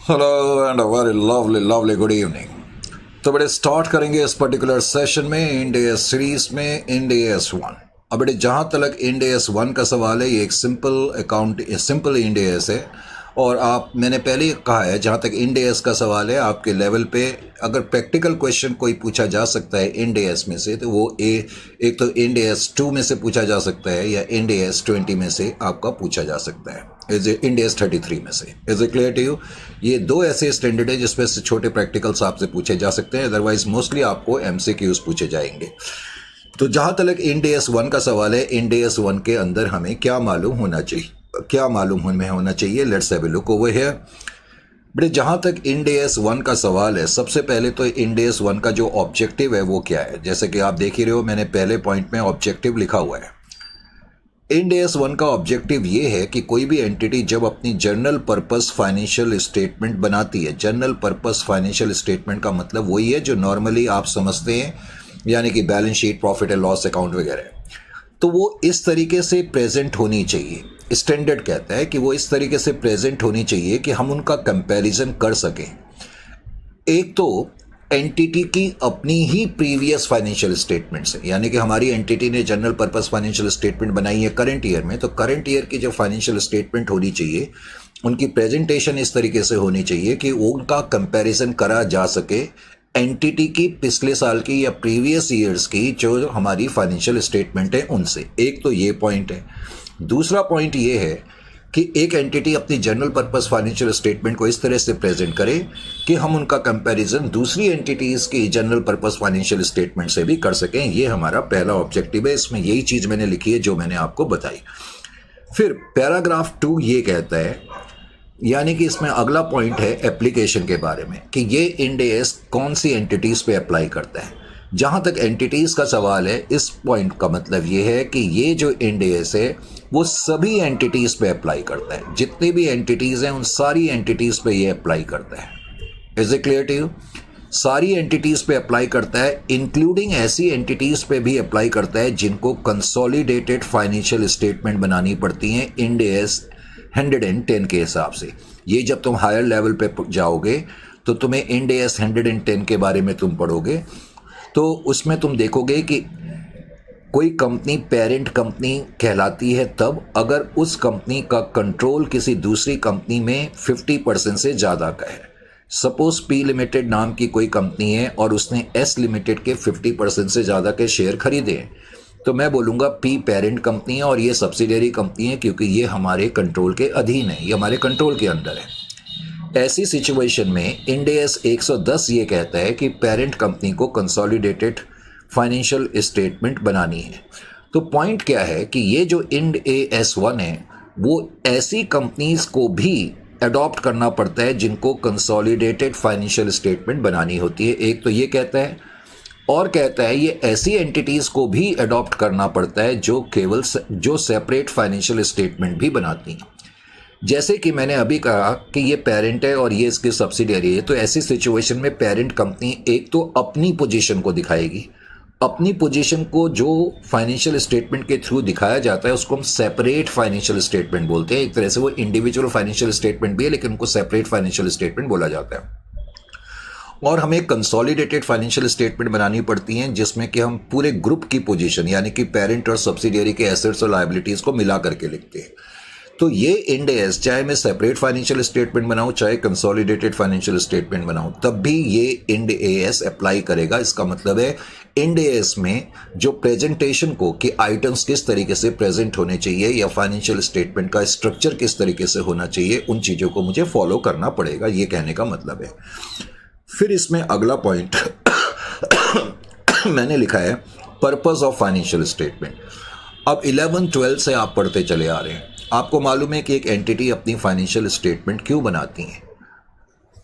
Hello and a very lovely lovely good evening. तो बड़े start करेंगे इस पर्टिकुलर सेशन में इंडिया सीरीज में इंडिया एस वन। अब बड़े जहाँ तक इंडिया एस वन का सवाल है, ये एक simple account simple India S है। और आप मैंने पहले ही कहा है, जहाँ तक इंडिया एस का सवाल है, आपके लेवल पे अगर प्रैक्टिकल क्वेश्चन कोई पूछा जा सकता है इंडिया एस में से, तो वो एक तो इंडिया एस 2 में से पूछा जा सकता है या इंडिया एस 20 में से आपका पूछा जा सकता है, इज इंडिया एस 33 में से। Is it clear to you? ये दो ऐसे स्टैंडर्ड है जिसमें से छोटे प्रैक्टिकल्स आपसे पूछे जा सकते हैं, अदरवाइज मोस्टली आपको एमसीक्यूज पूछे जाएंगे। तो जहाँ तक इंडिया एस 1 का सवाल है, इंडिया एस 1 के अंदर हमें क्या मालूम होना चाहिए, let's have a look over here. But जहाँ तक इंडिया एस 1 का सवाल है, सबसे पहले तो इंडिया एस 1 का जो ऑब्जेक्टिव है वो क्या है। जैसे कि आप देख ही रहे हो, मैंने पहले पॉइंट में ऑब्जेक्टिव लिखा हुआ है। इंडिया एस 1 का ऑब्जेक्टिव ये है कि कोई भी एंटिटी जब अपनी जनरल पर्पस फाइनेंशियल स्टेटमेंट बनाती है, जनरल पर्पस फाइनेंशियल स्टेटमेंट का मतलब वही है जो नॉर्मली आप समझते हैं, यानी कि balance sheet, profit and loss account वगैरह, तो वो इस तरीके से प्रेजेंट होनी चाहिए। स्टैंडर्ड कहता है कि वो इस तरीके से प्रेजेंट होनी चाहिए कि हम उनका कंपैरिजन कर सकें। एक तो एंटिटी की अपनी ही प्रीवियस फाइनेंशियल स्टेटमेंट से, यानी कि हमारी एंटिटी ने जनरल पर्पस फाइनेंशियल स्टेटमेंट बनाई है करंट ईयर में, तो करंट ईयर की जो फाइनेंशियल स्टेटमेंट होनी चाहिए, उनकी प्रेजेंटेशन इस तरीके से होनी चाहिए कि उनका कंपैरिजन करा जा सके एंटिटी की पिछले साल की या प्रीवियस ईयर्स की जो हमारी फाइनेंशियल स्टेटमेंट है उनसे। एक तो ये पॉइंट है। दूसरा पॉइंट ये है कि एक एंटिटी अपनी जनरल पर्पस फाइनेंशियल स्टेटमेंट को इस तरह से प्रेजेंट करे कि हम उनका कंपैरिजन दूसरी एंटिटीज की जनरल पर्पस फाइनेंशियल स्टेटमेंट से भी कर सकें। ये हमारा पहला ऑब्जेक्टिव है। इसमें यही चीज़ मैंने लिखी है जो मैंने आपको बताई। फिर पैराग्राफ 2 ये कहता है, यानी कि इसमें अगला पॉइंट है एप्लीकेशन के बारे में, कि ये इंडिया एस कौन सी एंटिटीज़ पे अप्लाई करता है। जहाँ तक एंटिटीज़ का सवाल है, इस पॉइंट का मतलब ये है कि ये जो इंडिया एस है वो सभी एंटिटीज़ पे अप्लाई करता है। जितनी भी एंटिटीज़ हैं उन सारी एंटिटीज़ पे ये अप्लाई करता है। Is it clear to you? सारी एंटिटीज़ पे अप्लाई करता है, इंक्लूडिंग ऐसी एंटिटीज़ पे भी अप्लाई करता है जिनको कंसोलिडेटेड फाइनेंशियल स्टेटमेंट बनानी पड़ती हैं इंडिया एस 110 के हिसाब से। ये जब तुम हायर लेवल पे जाओगे तो तुम्हें इंडिया एस 110 के बारे में तुम पढ़ोगे, तो उसमें तुम देखोगे कि कोई कंपनी पेरेंट कंपनी कहलाती है तब अगर उस कंपनी का कंट्रोल किसी दूसरी कंपनी में 50% से ज़्यादा का है। सपोज पी लिमिटेड नाम की कोई कंपनी है और उसने एस लिमिटेड के 50% से ज़्यादा के शेयर खरीदे हैं, तो मैं बोलूँगा पी पेरेंट कंपनी है और ये सब्सिडियरी कंपनी है, क्योंकि ये हमारे कंट्रोल के अधीन है, ये हमारे कंट्रोल के अंदर है। ऐसी सिचुएशन में इंडिया एस 110 ये कहता है कि पेरेंट कंपनी को कंसोलिडेटेड फाइनेंशियल स्टेटमेंट बनानी है। तो पॉइंट क्या है कि ये जो इंडिया एस 1 है वो ऐसी कंपनीज को भी अडॉप्ट करना पड़ता है जिनको कंसोलिडेटेड फाइनेंशियल स्टेटमेंट बनानी होती है। एक तो ये कहता है, और कहता है ये ऐसी एंटिटीज़ को भी अडॉप्ट करना पड़ता है जो सेपरेट फाइनेंशियल स्टेटमेंट भी बनाती हैं। जैसे कि मैंने अभी कहा कि ये पेरेंट है और ये इसकी सब्सिडियरी है, तो ऐसी सिचुएशन में पेरेंट कंपनी एक तो अपनी पोजीशन को दिखाएगी। अपनी पोजीशन को जो फाइनेंशियल स्टेटमेंट के थ्रू दिखाया जाता है उसको हम सेपरेट फाइनेंशियल स्टेटमेंट बोलते हैं। एक तरह से वो इंडिविजुअल फाइनेंशियल स्टेटमेंट भी है, लेकिन उनको सेपरेट फाइनेंशियल स्टेटमेंट बोला जाता है। और हमें कंसोलिडेटेड फाइनेंशियल स्टेटमेंट बनानी पड़ती हैं जिसमें कि हम पूरे ग्रुप की पोजीशन, यानी कि पेरेंट और सब्सिडियरी के एसेट्स और लायबिलिटीज़ को मिला करके लिखते हैं। तो ये इंडिया एस, चाहे मैं सेपरेट फाइनेंशियल स्टेटमेंट बनाऊं चाहे कंसोलिडेटेड फाइनेंशियल स्टेटमेंट बनाऊं, तब भी ये इंडिया एस अप्लाई करेगा। इसका मतलब है इंडिया एस में जो प्रेजेंटेशन को कि आइटम्स किस तरीके से प्रेजेंट होने चाहिए या फाइनेंशियल स्टेटमेंट का स्ट्रक्चर किस तरीके से होना चाहिए, उन चीज़ों को मुझे फॉलो करना पड़ेगा, ये कहने का मतलब है। फिर इसमें अगला पॉइंट मैंने लिखा है पर्पस ऑफ फाइनेंशियल स्टेटमेंट। अब 11-12 से आप पढ़ते चले आ रहे हैं, आपको मालूम है कि एक एंटिटी अपनी फाइनेंशियल स्टेटमेंट क्यों बनाती है।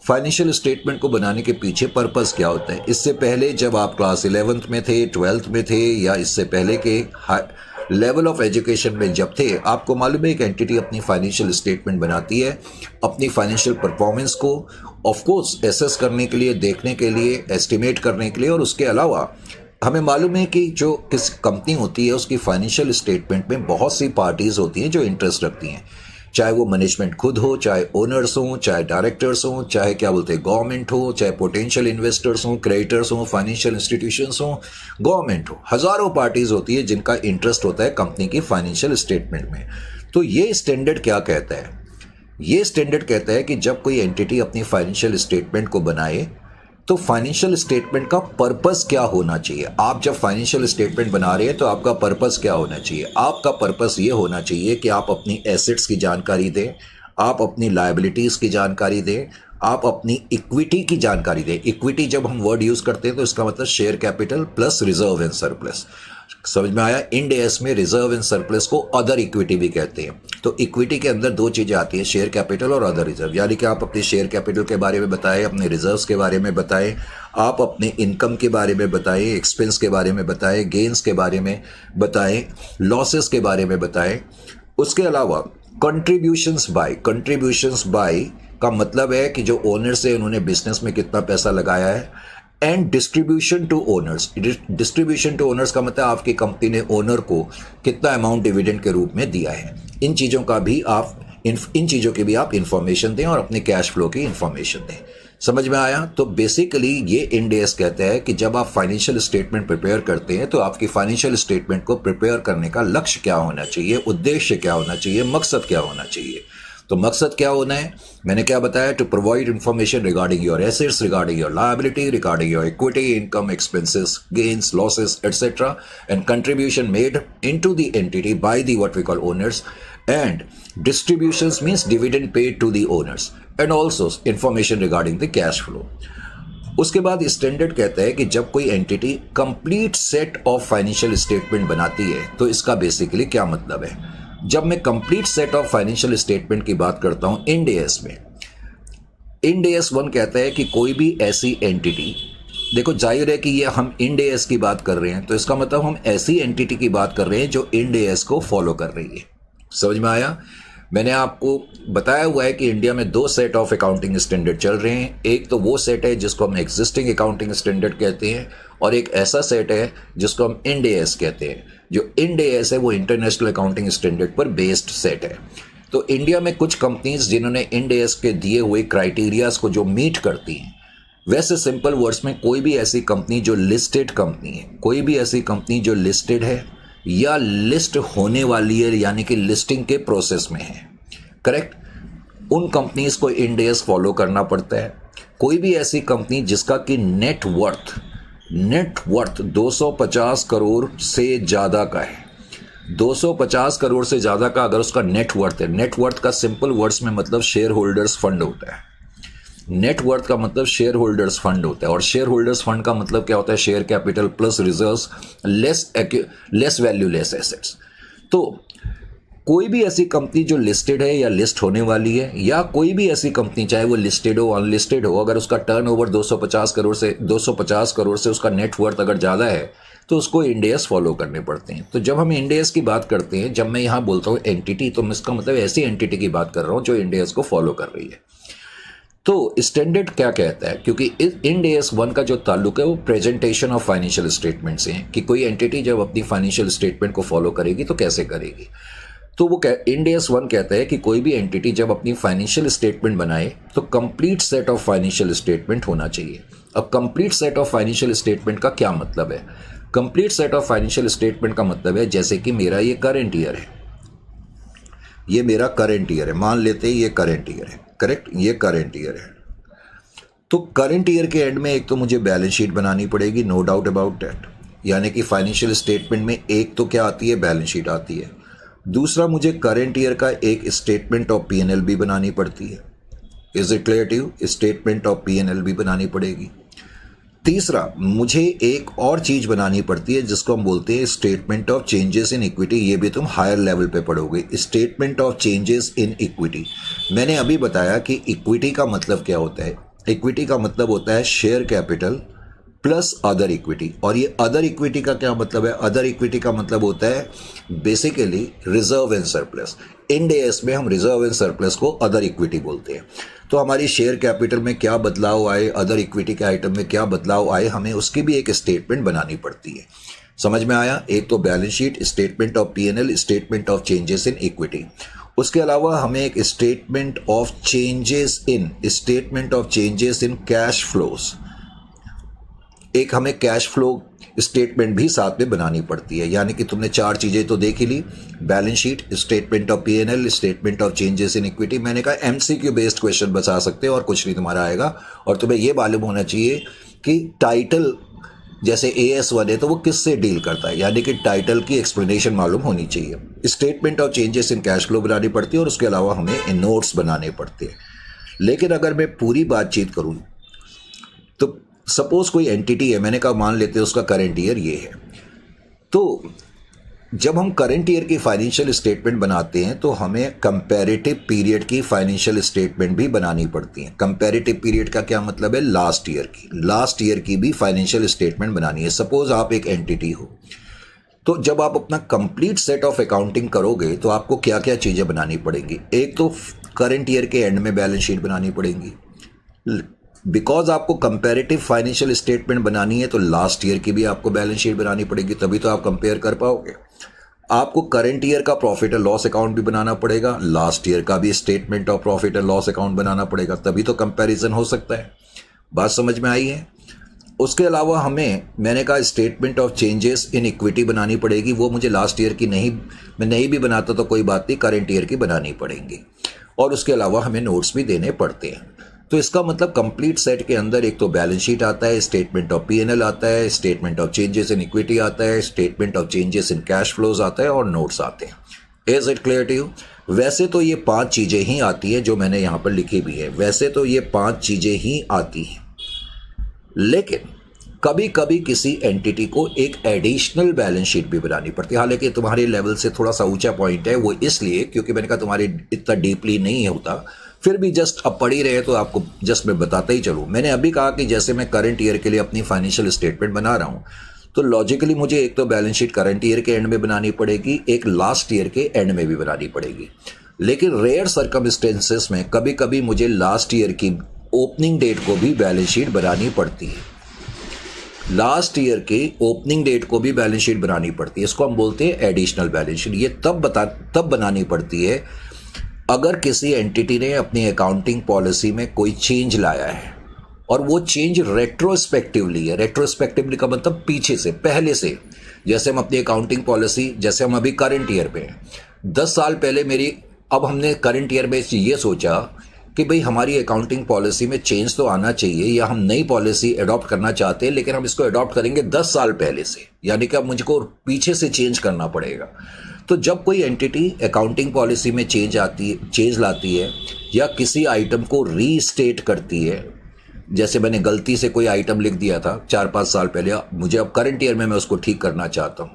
फाइनेंशियल स्टेटमेंट को बनाने के पीछे पर्पस क्या होता है। इससे पहले जब आप क्लास 11th में थे, 12th में थे, या इससे पहले के लेवल ऑफ एजुकेशन में जब थे, आपको मालूम है एक एंटिटी अपनी फाइनेंशियल स्टेटमेंट बनाती है अपनी फाइनेंशियल परफॉर्मेंस को ऑफ कोर्स एसेस करने के लिए, देखने के लिए, एस्टिमेट करने के लिए। और उसके अलावा हमें मालूम है कि जो किस कंपनी होती है उसकी फाइनेंशियल स्टेटमेंट में बहुत सी पार्टीज़ होती हैं जो इंटरेस्ट रखती हैं, चाहे वो मैनेजमेंट खुद हो, चाहे ओनर्स हो, चाहे डायरेक्टर्स हो, चाहे क्या बोलते हैं गवर्नमेंट हो, चाहे पोटेंशियल इन्वेस्टर्स हो, क्रेडिटर्स हो, फाइनेंशियल इंस्टीट्यूशंस हो, गवर्नमेंट हो, हजारों पार्टीज होती है जिनका इंटरेस्ट होता है कंपनी की फाइनेंशियल स्टेटमेंट में। तो ये स्टैंडर्ड क्या कहता है? ये स्टैंडर्ड कहता है कि जब कोई एंटिटी अपनी फाइनेंशियल स्टेटमेंट को बनाए तो फाइनेंशियल स्टेटमेंट का पर्पस क्या होना चाहिए। आप जब फाइनेंशियल स्टेटमेंट बना रहे हैं तो आपका पर्पस क्या होना चाहिए? आपका पर्पस ये होना चाहिए कि आप अपनी एसेट्स की जानकारी दें, आप अपनी लायबिलिटीज़ की जानकारी दें, आप अपनी इक्विटी की जानकारी दें। इक्विटी जब हम वर्ड यूज़ करते हैं तो इसका मतलब share capital plus reserve and surplus. समझ में आया? इंड एस में रिजर्व एंड सरप्लस को अदर इक्विटी भी कहते हैं। तो इक्विटी के अंदर दो चीज़ें आती है, शेयर कैपिटल और अदर रिजर्व। यानी कि आप अपने शेयर कैपिटल के बारे में बताएं, अपने रिजर्व्स के बारे में बताएं, आप अपने इनकम के बारे में बताएं, एक्सपेंस के बारे में बताएं, गेन्स के बारे में बताएं, लॉसेस के बारे में बताएं। उसके अलावा कंट्रीब्यूशंस बाय का मतलब है कि जो ओनर्स है उन्होंने बिजनेस में कितना पैसा लगाया है। एंड डिस्ट्रीब्यूशन टू ओनर्स का मतलब आपकी कंपनी ने ओनर को कितना अमाउंट डिविडेंड के रूप में दिया है। इन चीज़ों की भी आप इंफॉर्मेशन दें और अपने कैश फ्लो की इंफॉर्मेशन दें। समझ में आया? तो बेसिकली ये इंड एस कहता है कि जब आप फाइनेंशियल स्टेटमेंट प्रिपेयर करते हैं तो आपकी फाइनेंशियल स्टेटमेंट को प्रिपेयर करने का लक्ष्य क्या होना चाहिए, उद्देश्य क्या होना चाहिए, मकसद क्या होना चाहिए। तो मकसद क्या होना है? मैंने क्या बताया? To provide information regarding your assets, regarding your liability, regarding your equity, income, expenses, gains, losses, etcetera, and contribution made into the entity by the what we call owners, and distributions means dividend paid to the owners, and also information regarding the cash flow. उसके बाद standard कहता है कि जब कोई entity complete set of financial statement बनाती है तो इसका बेसिकली क्या मतलब है। जब मैं complete set of financial statement की बात करता हूं इंड एस में, इंड एस 1 कहता है कि कोई भी ऐसी एंटिटी, देखो जाहिर है कि ये हम इंड एस की बात कर रहे हैं तो इसका मतलब हम ऐसी एंटिटी की बात कर रहे हैं जो इंड एस को फॉलो कर रही है। समझ में आया? मैंने आपको बताया हुआ है कि इंडिया में 2 सेट ऑफ अकाउंटिंग स्टैंडर्ड चल रहे हैं। एक तो वो सेट है जिसको हम एग्जिस्टिंग अकाउंटिंग स्टैंडर्ड कहते हैं और एक ऐसा सेट है जिसको हम इंड एस कहते हैं। जो इंड एस है वो इंटरनेशनल अकाउंटिंग स्टैंडर्ड पर बेस्ड सेट है। तो इंडिया में कुछ कंपनीज जिन्होंने इंड एस के दिए हुए क्राइटेरियाज को जो मीट करती हैं, वैसे सिंपल वर्ड्स में कोई भी ऐसी कंपनी जो लिस्टेड कंपनी है, कोई भी ऐसी कंपनी जो लिस्टेड है या लिस्ट होने वाली है यानी कि लिस्टिंग के प्रोसेस में है, करेक्ट, उन कंपनीज को इंड एस फॉलो करना पड़ता है। कोई भी ऐसी कंपनी जिसका कि नेटवर्थ 250 करोड़ से ज़्यादा का है, 250 करोड़ से ज़्यादा का अगर उसका नेटवर्थ है, नेटवर्थ का सिंपल वर्ड्स में मतलब शेयर होल्डर्स फंड होता है। नेटवर्थ का मतलब शेयर होल्डर्स फंड होता है और शेयर होल्डर्स फंड का मतलब क्या होता है? Share capital plus reserves less value less assets. तो कोई भी ऐसी कंपनी जो लिस्टेड है या लिस्ट होने वाली है, या कोई भी ऐसी कंपनी चाहे वो लिस्टेड हो अनलिस्टेड हो, अगर उसका टर्नओवर 250 करोड़ से उसका नेटवर्थ अगर ज़्यादा है तो उसको इंड एस फॉलो करने पड़ते हैं। तो जब हम इंड एस की बात करते हैं, जब मैं यहाँ बोलता हूँ एंटिटी, तो मैं इसका मतलब ऐसी एंटिटी की बात कर रहा हूँ जो इंड एस को फॉलो कर रही है। तो स्टैंडर्ड क्या कहता है? क्योंकि इंड एस 1 का जो ताल्लुक है वो प्रेजेंटेशन ऑफ फाइनेंशियल स्टेटमेंट से है कि कोई एंटिटी जब अपनी फाइनेंशियल स्टेटमेंट को फॉलो करेगी तो कैसे करेगी। तो वो इंड एस 1 कहता है कि कोई भी एंटिटी जब अपनी फाइनेंशियल स्टेटमेंट बनाए तो complete set of financial statement होना चाहिए। अब complete set of financial statement का क्या मतलब है? Complete set of financial statement का मतलब है जैसे कि मेरा ये करंट ईयर है, ये मेरा करंट ईयर है, मान लेते हैं ये करंट ईयर है, करेक्ट, ये करंट ईयर है। तो करंट ईयर के एंड में एक तो मुझे बैलेंस शीट बनानी पड़ेगी, नो डाउट अबाउट दैट। यानी कि फाइनेंशियल स्टेटमेंट में एक तो क्या आती है? बैलेंस शीट आती है। दूसरा, मुझे करंट ईयर का एक स्टेटमेंट ऑफ पीएनएल भी बनानी पड़ती है। Is it clear to you? Statement of PNL भी बनानी पड़ेगी। तीसरा, मुझे एक और चीज बनानी पड़ती है जिसको हम बोलते हैं statement of changes in equity. ये भी तुम हायर लेवल पे पढ़ोगे, statement of changes in equity. मैंने अभी बताया कि इक्विटी का मतलब क्या होता है। इक्विटी का मतलब होता है share capital plus other equity. और ये अदर इक्विटी का क्या मतलब है? अदर इक्विटी का मतलब होता है basically reserve and surplus. End S में हम रिजर्व एंड सरप्लस को अदर इक्विटी बोलते हैं। तो हमारी शेयर कैपिटल में क्या बदलाव आए, अदर इक्विटी के आइटम में क्या बदलाव आए, हमें उसकी भी एक स्टेटमेंट बनानी पड़ती है। समझ में आया? एक तो balance sheet, statement of PNL, statement of changes in equity. उसके अलावा हमें एक statement of changes in cash flows, एक हमें कैश फ्लो स्टेटमेंट भी साथ में बनानी पड़ती है। यानी कि तुमने 4 चीज़ें तो देख ही ली, balance sheet, statement of P&L, statement of changes in equity. मैंने कहा MCQ बेस्ड क्वेश्चन बता सकते हो और कुछ नहीं तुम्हारा आएगा। और तुम्हें ये मालूम होना चाहिए कि टाइटल जैसे AS1 है तो वो किससे डील करता है, यानी कि टाइटल की एक्सप्लेनेशन मालूम होनी चाहिए। Statement of changes in cash flow बनानी पड़ती है और उसके अलावा हमें नोट्स बनाने पड़ते हैं। लेकिन अगर मैं पूरी बातचीत करूँ तो सपोज कोई एंटिटी है, मैंने कहा मान लेते हैं उसका करंट ईयर ये है, तो जब हम करंट ईयर की फाइनेंशियल स्टेटमेंट बनाते हैं तो हमें कंपैरेटिव पीरियड की फाइनेंशियल स्टेटमेंट भी बनानी पड़ती है। कंपैरेटिव पीरियड का क्या मतलब है, लास्ट ईयर की भी फाइनेंशियल स्टेटमेंट बनानी है। सपोज आप एक एंटिटी हो, तो जब आप अपना कंप्लीट सेट ऑफ अकाउंटिंग करोगे तो आपको क्या क्या चीज़ें बनानी पड़ेंगी। एक तो करंट ईयर के एंड में बैलेंस शीट बनानी पड़ेगी, बिकॉज आपको कंपैरेटिव फाइनेंशियल स्टेटमेंट बनानी है तो लास्ट ईयर की भी आपको बैलेंस शीट बनानी पड़ेगी, तभी तो आप कंपेयर कर पाओगे। आपको करंट ईयर का प्रॉफिट एंड लॉस अकाउंट भी बनाना पड़ेगा, लास्ट ईयर का भी statement of profit and loss account बनाना पड़ेगा, तभी तो कंपैरिजन हो सकता है। बात समझ में आई है। उसके अलावा मैंने कहा statement of changes in equity बनानी पड़ेगी, वो मुझे लास्ट ईयर की मैं नहीं भी बनाता तो कोई बात नहीं, करंट ईयर की बनानी पड़ेंगी। और उसके अलावा हमें नोट्स भी देने पड़ते हैं। तो इसका मतलब कंप्लीट सेट के अंदर एक तो बैलेंस शीट आता है, स्टेटमेंट ऑफ P&L आता है, statement of changes in equity आता है, statement of changes in cash flows आता है और नोट्स आते हैं। Is it clear to you? वैसे तो ये 5 चीज़ें ही आती हैं जो मैंने यहाँ पर लिखी भी है, वैसे तो ये 5 चीज़ें ही आती हैं, लेकिन कभी कभी किसी एंटिटी को एक एडिशनल बैलेंस शीट भी बनानी पड़ती है। हालांकि तुम्हारे लेवल से थोड़ा सा ऊंचा पॉइंट है, वो इसलिए क्योंकि मैंने कहा तुम्हारे इतना डीपली नहीं होता, फिर भी जस्ट अब पढ़ ही रहे तो आपको जस्ट मैं बताता ही चलूँ। मैंने अभी कहा कि जैसे मैं करंट ईयर के लिए अपनी फाइनेंशियल स्टेटमेंट बना रहा हूँ, तो लॉजिकली मुझे एक तो बैलेंस शीट करंट ईयर के एंड में बनानी पड़ेगी, एक लास्ट ईयर के एंड में भी बनानी पड़ेगी। लेकिन रेयर सर्कमस्टेंसेस में कभी कभी मुझे लास्ट ईयर की ओपनिंग डेट को भी बैलेंस शीट बनानी पड़ती है, लास्ट ईयर के ओपनिंग डेट को भी बैलेंस शीट बनानी पड़ती है। इसको हम बोलते हैं एडिशनल बैलेंस शीट। ये तब बनानी पड़ती है अगर किसी एंटिटी ने अपनी अकाउंटिंग पॉलिसी में कोई चेंज लाया है और वो चेंज रेट्रोस्पेक्टिवली है। रेट्रोस्पेक्टिवली का मतलब पीछे से, पहले से। जैसे हम अपनी अकाउंटिंग पॉलिसी, जैसे हम अभी करंट ईयर पे हैं, 10 साल पहले अब हमने करंट ईयर में ये सोचा कि भाई हमारी अकाउंटिंग पॉलिसी में चेंज तो आना चाहिए, या हम नई पॉलिसी अडॉप्ट करना चाहते हैं लेकिन हम इसको अडॉप्ट करेंगे 10 साल पहले से, यानी कि अब मुझको पीछे से चेंज करना पड़ेगा। तो जब कोई एंटिटी अकाउंटिंग पॉलिसी में चेंज लाती है या किसी आइटम को रीस्टेट करती है, जैसे मैंने गलती से कोई आइटम लिख दिया था 4-5 साल पहले, मुझे अब करंट ईयर में मैं उसको ठीक करना चाहता हूँ,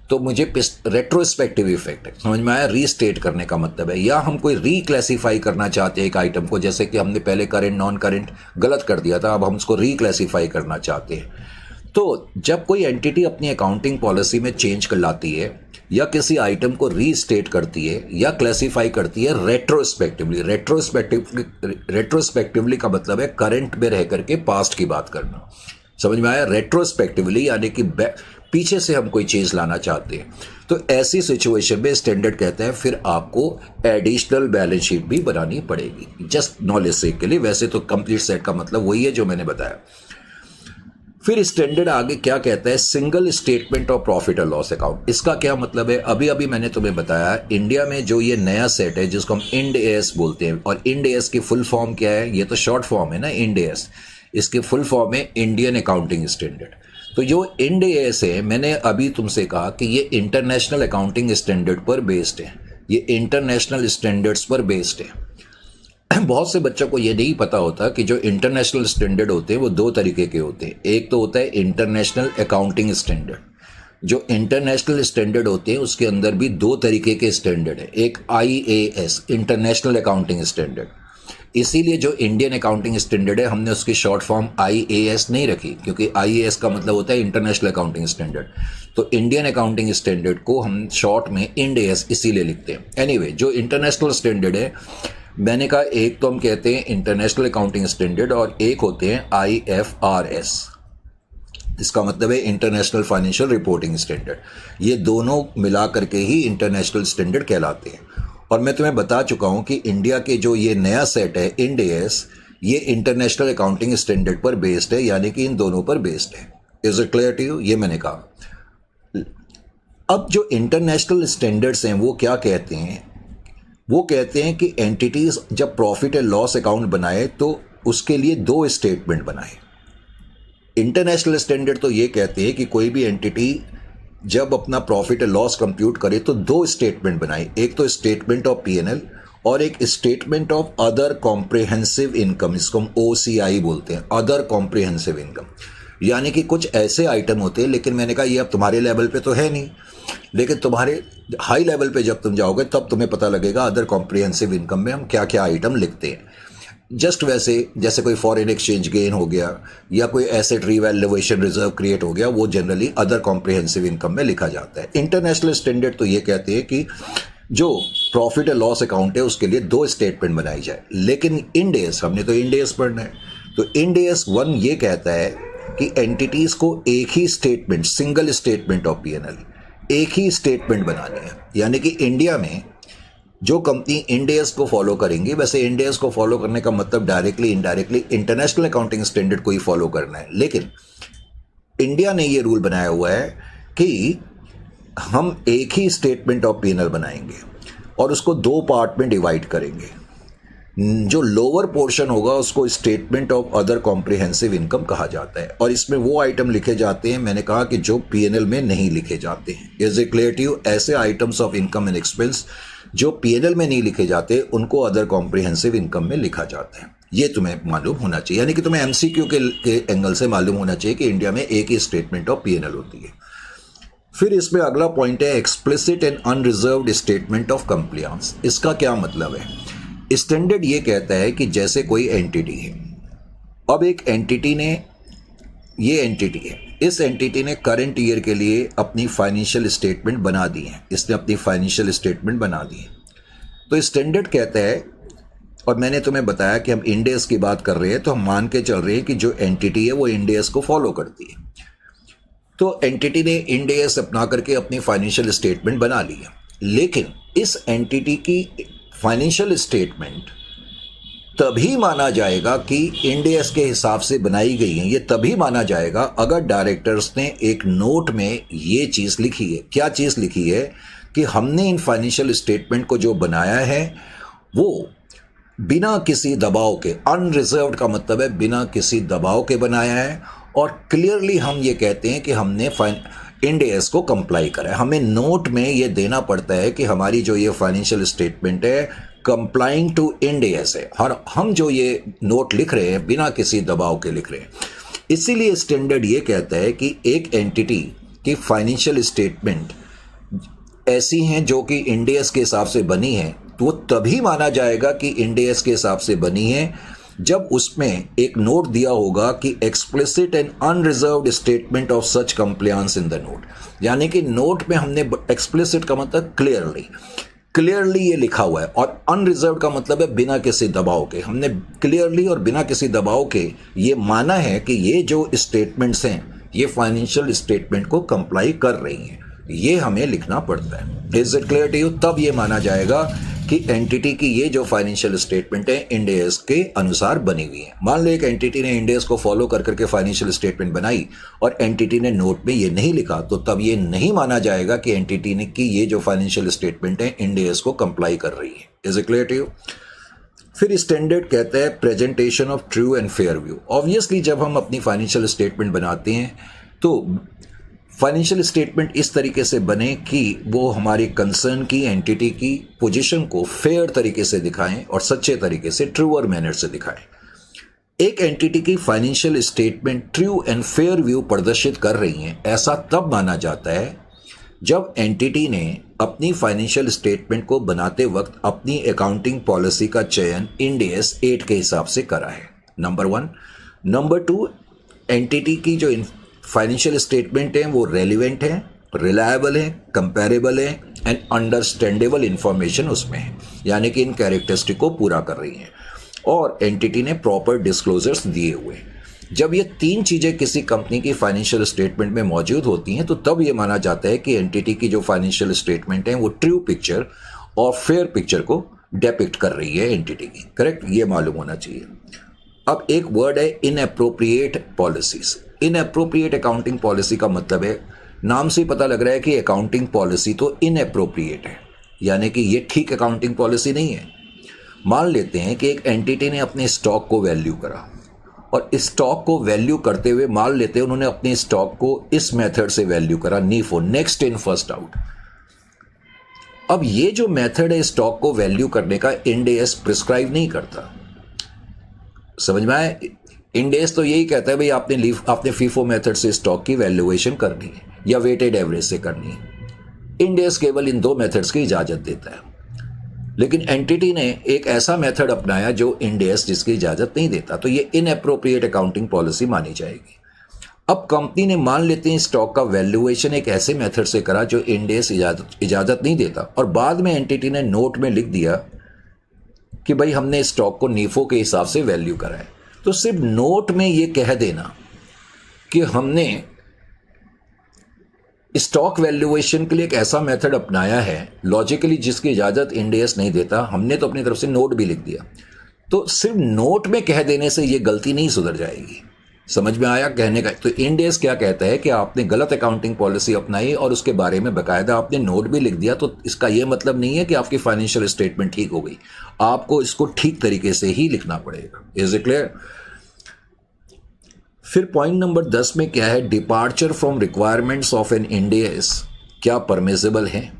तो मुझे रेट्रोस्पेक्टिव इफेक्ट है, समझ में आया? रीस्टेट करने का मतलब है। या हम कोई रीक्लासीफाई करना चाहते हैं एक आइटम को, जैसे कि हमने पहले करंट नॉन करंट गलत कर दिया था, अब हम उसको रीक्लासीफाई करना चाहते हैं। तो जब कोई एंटिटी अपनी अकाउंटिंग पॉलिसी में चेंज कर लाती है या किसी आइटम को रीस्टेट करती है या क्लासीफाई करती है रेट्रोस्पेक्टिवली, रेट्रोस्पेक्टिवली का मतलब है करंट में रह करके पास्ट की बात करना, समझ में आया? रेट्रोस्पेक्टिवली यानी कि पीछे से हम कोई चीज लाना चाहते हैं। तो ऐसी सिचुएशन में स्टैंडर्ड कहते हैं फिर आपको एडिशनल बैलेंस शीट भी बनानी पड़ेगी, जस्ट नॉलेज से के लिए। वैसे तो कंप्लीट सेट का मतलब वही है जो मैंने बताया। फिर स्टैंडर्ड आगे क्या कहता है, सिंगल स्टेटमेंट ऑफ प्रॉफिट और लॉस अकाउंट। इसका क्या मतलब है, अभी मैंने तुम्हें बताया इंडिया में जो ये नया सेट है जिसको हम इंड एएस बोलते हैं, और इंड एएस की फुल फॉर्म क्या है, ये तो शॉर्ट फॉर्म है ना इंड एएस, इसकी फुल फॉर्म है इंडियन अकाउंटिंग स्टैंडर्ड। तो जो इंड एएस है, मैंने अभी तुमसे कहा कि ये इंटरनेशनल अकाउंटिंग स्टैंडर्ड पर बेस्ड है, ये इंटरनेशनल स्टैंडर्ड्स पर बेस्ड है। बहुत से बच्चों को ये नहीं पता होता कि जो इंटरनेशनल स्टैंडर्ड होते हैं वो 2 तरीके के होते हैं। एक तो होता है इंटरनेशनल अकाउंटिंग स्टैंडर्ड। जो इंटरनेशनल स्टैंडर्ड होते हैं उसके अंदर भी 2 तरीके के स्टैंडर्ड है, एक IAS इंटरनेशनल अकाउंटिंग स्टैंडर्ड। इसीलिए जो इंडियन अकाउंटिंग स्टैंडर्ड है हमने उसकी शॉर्ट फॉर्म IAS नहीं रखी, क्योंकि IAS का मतलब होता है इंटरनेशनल अकाउंटिंग स्टैंडर्ड। तो इंडियन अकाउंटिंग स्टैंडर्ड को हम शॉर्ट में इंड एएस इसीलिए लिखते हैं। एनीवे, जो इंटरनेशनल स्टैंडर्ड है, मैंने कहा एक तो हम कहते हैं इंटरनेशनल अकाउंटिंग स्टैंडर्ड और एक होते हैं IFRS, इसका मतलब है इंटरनेशनल फाइनेंशियल रिपोर्टिंग स्टैंडर्ड। ये दोनों मिला करके ही इंटरनेशनल स्टैंडर्ड कहलाते हैं। और मैं तुम्हें बता चुका हूं कि इंडिया के जो ये नया सेट है इंड एस, ये इंटरनेशनल अकाउंटिंग स्टैंडर्ड पर बेस्ड है, यानी कि इन दोनों पर बेस्ड है। Is it clear to you? ये मैंने कहा। अब जो इंटरनेशनल स्टैंडर्ड्स हैं वो क्या कहते हैं? वो कहते हैं कि एंटिटीज जब प्रॉफिट एंड लॉस अकाउंट बनाए तो उसके लिए 2 स्टेटमेंट बनाए। इंटरनेशनल स्टैंडर्ड तो ये कहते हैं कि कोई भी एंटिटी जब अपना प्रॉफिट एंड लॉस कंप्यूट करे तो 2 स्टेटमेंट बनाए, एक तो स्टेटमेंट ऑफ पीएनएल और एक statement of other comprehensive income, इसको हम ओसीआई बोलते हैं, अदर कॉम्प्रिहेंसिव इनकम। यानी कि कुछ ऐसे आइटम होते हैं, लेकिन मैंने कहा ये अब तुम्हारे लेवल पे तो है नहीं, लेकिन तुम्हारे हाई लेवल पे जब तुम जाओगे तब तुम्हें पता लगेगा अदर कॉम्प्रिहेंसिव इनकम में हम क्या क्या आइटम लिखते हैं। जस्ट वैसे जैसे कोई फॉरेन एक्सचेंज गेन हो गया या कोई एसेट रीवैल्यूएशन रिजर्व क्रिएट हो गया, वो जनरली अदर कॉम्प्रिहेंसिव इनकम में लिखा जाता है। इंटरनेशनल स्टैंडर्ड तो ये कहते हैं कि जो प्रॉफिट एंड लॉस अकाउंट है उसके लिए 2 स्टेटमेंट बनाई जाए, लेकिन इंड एस, हमने तो इंड एस पढ़ना है, तो इंड एस 1 ये कहता है कि एंटिटीज को एक ही statement, single statement of PNL, एक ही स्टेटमेंट बनानी है। यानी कि इंडिया में जो कंपनी इंड एस को फॉलो करेंगी, वैसे इंड एस को फॉलो करने का मतलब directly indirectly international accounting standard को ही फॉलो करना है, लेकिन इंडिया ने ये रूल बनाया हुआ है कि हम एक ही स्टेटमेंट ऑफ पीएनएल बनाएंगे और उसको 2 पार्ट में डिवाइड करेंगे। जो लोअर पोर्शन होगा उसको statement of other comprehensive income कहा जाता है, और इसमें वो आइटम लिखे जाते हैं, मैंने कहा कि जो पीएनएल में नहीं लिखे जाते हैं। Is it clear to you? ऐसे items of income and expense जो पीएनएल में नहीं लिखे जाते उनको अदर कॉम्प्रिहेंसिव इनकम में लिखा जाता है। ये तुम्हें मालूम होना चाहिए, यानी कि तुम्हें एमसीक्यू के एंगल से मालूम होना चाहिए कि इंडिया में एक ही स्टेटमेंट ऑफ पीएनएल होती है। फिर इसमें अगला पॉइंट है explicit and unreserved statement of compliance. इसका क्या मतलब है? स्टैंडर्ड ये कहता है कि जैसे कोई एंटिटी है, अब एक एंटिटी ने, ये एंटिटी है, इस एंटिटी ने करंट ईयर के लिए अपनी फाइनेंशियल स्टेटमेंट बना दी है, इसने अपनी फाइनेंशियल स्टेटमेंट बना दी है। तो स्टैंडर्ड कहता है, और मैंने तुम्हें बताया कि हम इंड एस की बात कर रहे हैं, तो हम मान के चल रहे हैं कि जो एंटिटी है वो इंड एस को फॉलो करती है। तो एंटिटी ने इंड एस अपना करके अपनी फाइनेंशियल स्टेटमेंट बना ली है, लेकिन इस एंटिटी की फाइनेंशियल स्टेटमेंट तभी माना जाएगा कि इंड एस के हिसाब से बनाई गई है, ये तभी माना जाएगा अगर डायरेक्टर्स ने एक नोट में ये चीज़ लिखी है। क्या चीज़ लिखी है? कि हमने इन फाइनेंशियल स्टेटमेंट को जो बनाया है वो बिना किसी दबाव के, अनरिजर्व्ड का मतलब है बिना किसी दबाव के बनाया है, और क्लियरली हम ये कहते हैं कि हमने इंड एस को कंप्लाई करा है। हमें नोट में ये देना पड़ता है कि हमारी जो ये फाइनेंशियल स्टेटमेंट है कंप्लाइंग टू इंड एस है, हर हम जो ये नोट लिख रहे हैं बिना किसी दबाव के लिख रहे हैं। इसीलिए स्टैंडर्ड ये कहता है कि एक एंटिटी की फाइनेंशियल स्टेटमेंट ऐसी हैं जो कि इंड एस के हिसाब से बनी है, तो वो तभी माना जाएगा कि इंड एस के हिसाब से बनी है जब उसमें एक नोट दिया होगा कि explicit and unreserved statement of such compliance in the note. यानी कि नोट में हमने, एक्सप्लिसिट का मतलब क्लियरली ये लिखा हुआ है, और अनरिजर्व्ड का मतलब है बिना किसी दबाव के। हमने क्लियरली और बिना किसी दबाव के ये माना है कि ये जो स्टेटमेंट्स हैं ये फाइनेंशियल स्टेटमेंट को कंप्लाई कर रही हैं, ये हमें लिखना पड़ता है। Is it clear to you? तब ये माना जाएगा कि एंटिटी की ये जो फाइनेंशियल स्टेटमेंट है इंड एस के अनुसार बनी हुई है। मान लो एक एंटिटी ने इंड एस को फॉलो कर करके फाइनेंशियल स्टेटमेंट बनाई और एंटिटी ने नोट में ये नहीं लिखा, तो तब ये नहीं माना जाएगा कि एंटिटी ने की ये जो फाइनेंशियल स्टेटमेंट है इंड एस को कंप्लाई कर रही है। Is it clear to you? फिर स्टैंडर्ड कहता है presentation of true and fair view. Obviously जब हम अपनी फाइनेंशियल स्टेटमेंट बनाते हैं तो फाइनेंशियल स्टेटमेंट इस तरीके से बने कि वो हमारी कंसर्न की एंटिटी की पोजीशन को फेयर तरीके से दिखाएं और सच्चे तरीके से, ट्रूअर मैनर से दिखाएं। एक एंटिटी की financial statement true and fair view प्रदर्शित कर रही हैं, ऐसा तब माना जाता है जब एंटिटी ने अपनी फाइनेंशियल स्टेटमेंट को बनाते वक्त अपनी अकाउंटिंग पॉलिसी का चयन इंड एस 8 के हिसाब से करा है, नंबर 1। नंबर 2, एंटिटी की जो फाइनेंशियल स्टेटमेंट है वो रेलिवेंट है, रिलायबल है, कंपेरेबल है एंड अंडरस्टैंडेबल इंफॉर्मेशन उसमें है, यानी कि इन कैरेक्टरिस्टिक को पूरा कर रही है, और एंटिटी ने प्रॉपर डिस्क्लोजर्स दिए हुए। जब ये 3 चीज़ें किसी कंपनी की फाइनेंशियल स्टेटमेंट में मौजूद होती हैं तो तब ये माना जाता है कि एंटिटी की जो फाइनेंशियल स्टेटमेंट है वो ट्रू पिक्चर और फेयर पिक्चर को डेपिक्ट कर रही है एंटिटी की। करेक्ट, ये मालूम होना चाहिए। अब एक वर्ड है inappropriate policies. Inappropriate accounting policy का मतलब है, नाम से पता लग रहा है कि अकाउंटिंग पॉलिसी तो इनएप्रोप्रिएट है, यानी कि ये ठीक अकाउंटिंग पॉलिसी नहीं है। मान लेते हैं कि एक एंटिटी ने अपने स्टॉक को वैल्यू करा, और स्टॉक को वैल्यू करते हुए मान लेते हैं उन्होंने अपने स्टॉक को इस मेथड से वैल्यू करा, नीफो, नेक्स्ट इन फर्स्ट आउट। अब ये जो मेथड है स्टॉक को वैल्यू करने का, इंड एस प्रिस्क्राइब नहीं करता। समझ में आया? इंड एस तो यही कहता है भाई आपने फीफो मेथड से स्टॉक की वैल्यूएशन करनी है या वेटेड एवरेज से करनी है। इंड एस केवल इन दो मेथड्स की इजाजत देता है, लेकिन एंटिटी ने एक ऐसा मेथड अपनाया जो इंड एस जिसकी इजाजत नहीं देता, तो ये इनएप्रोप्रिएट अकाउंटिंग पॉलिसी मानी जाएगी। अब कंपनी ने मान लेते हैं स्टॉक का वैल्यूएशन एक ऐसे मेथड से करा जो इंड एस इजाजत नहीं देता, और बाद में एंटिटी ने नोट में लिख दिया कि भाई हमने स्टॉक को नीफो के हिसाब से वैल्यू करा है। तो सिर्फ नोट में ये कह देना कि हमने स्टॉक वैल्यूएशन के लिए एक ऐसा मेथड अपनाया है लॉजिकली जिसकी इजाजत इंड एस नहीं देता, हमने तो अपनी तरफ से नोट भी लिख दिया, तो सिर्फ नोट में कह देने से ये गलती नहीं सुधर जाएगी। समझ में आया कहने का? तो इंड एस क्या कहता है कि आपने गलत अकाउंटिंग पॉलिसी अपनाई और उसके बारे में बकायदा आपने नोट भी लिख दिया, तो इसका यह मतलब नहीं है कि आपकी फाइनेंशियल स्टेटमेंट ठीक हो गई। आपको इसको ठीक तरीके से ही लिखना पड़ेगा। Is it clear? फिर पॉइंट नंबर 10 में क्या है, departure from requirements of an Ind AS क्या परमिसिबल है।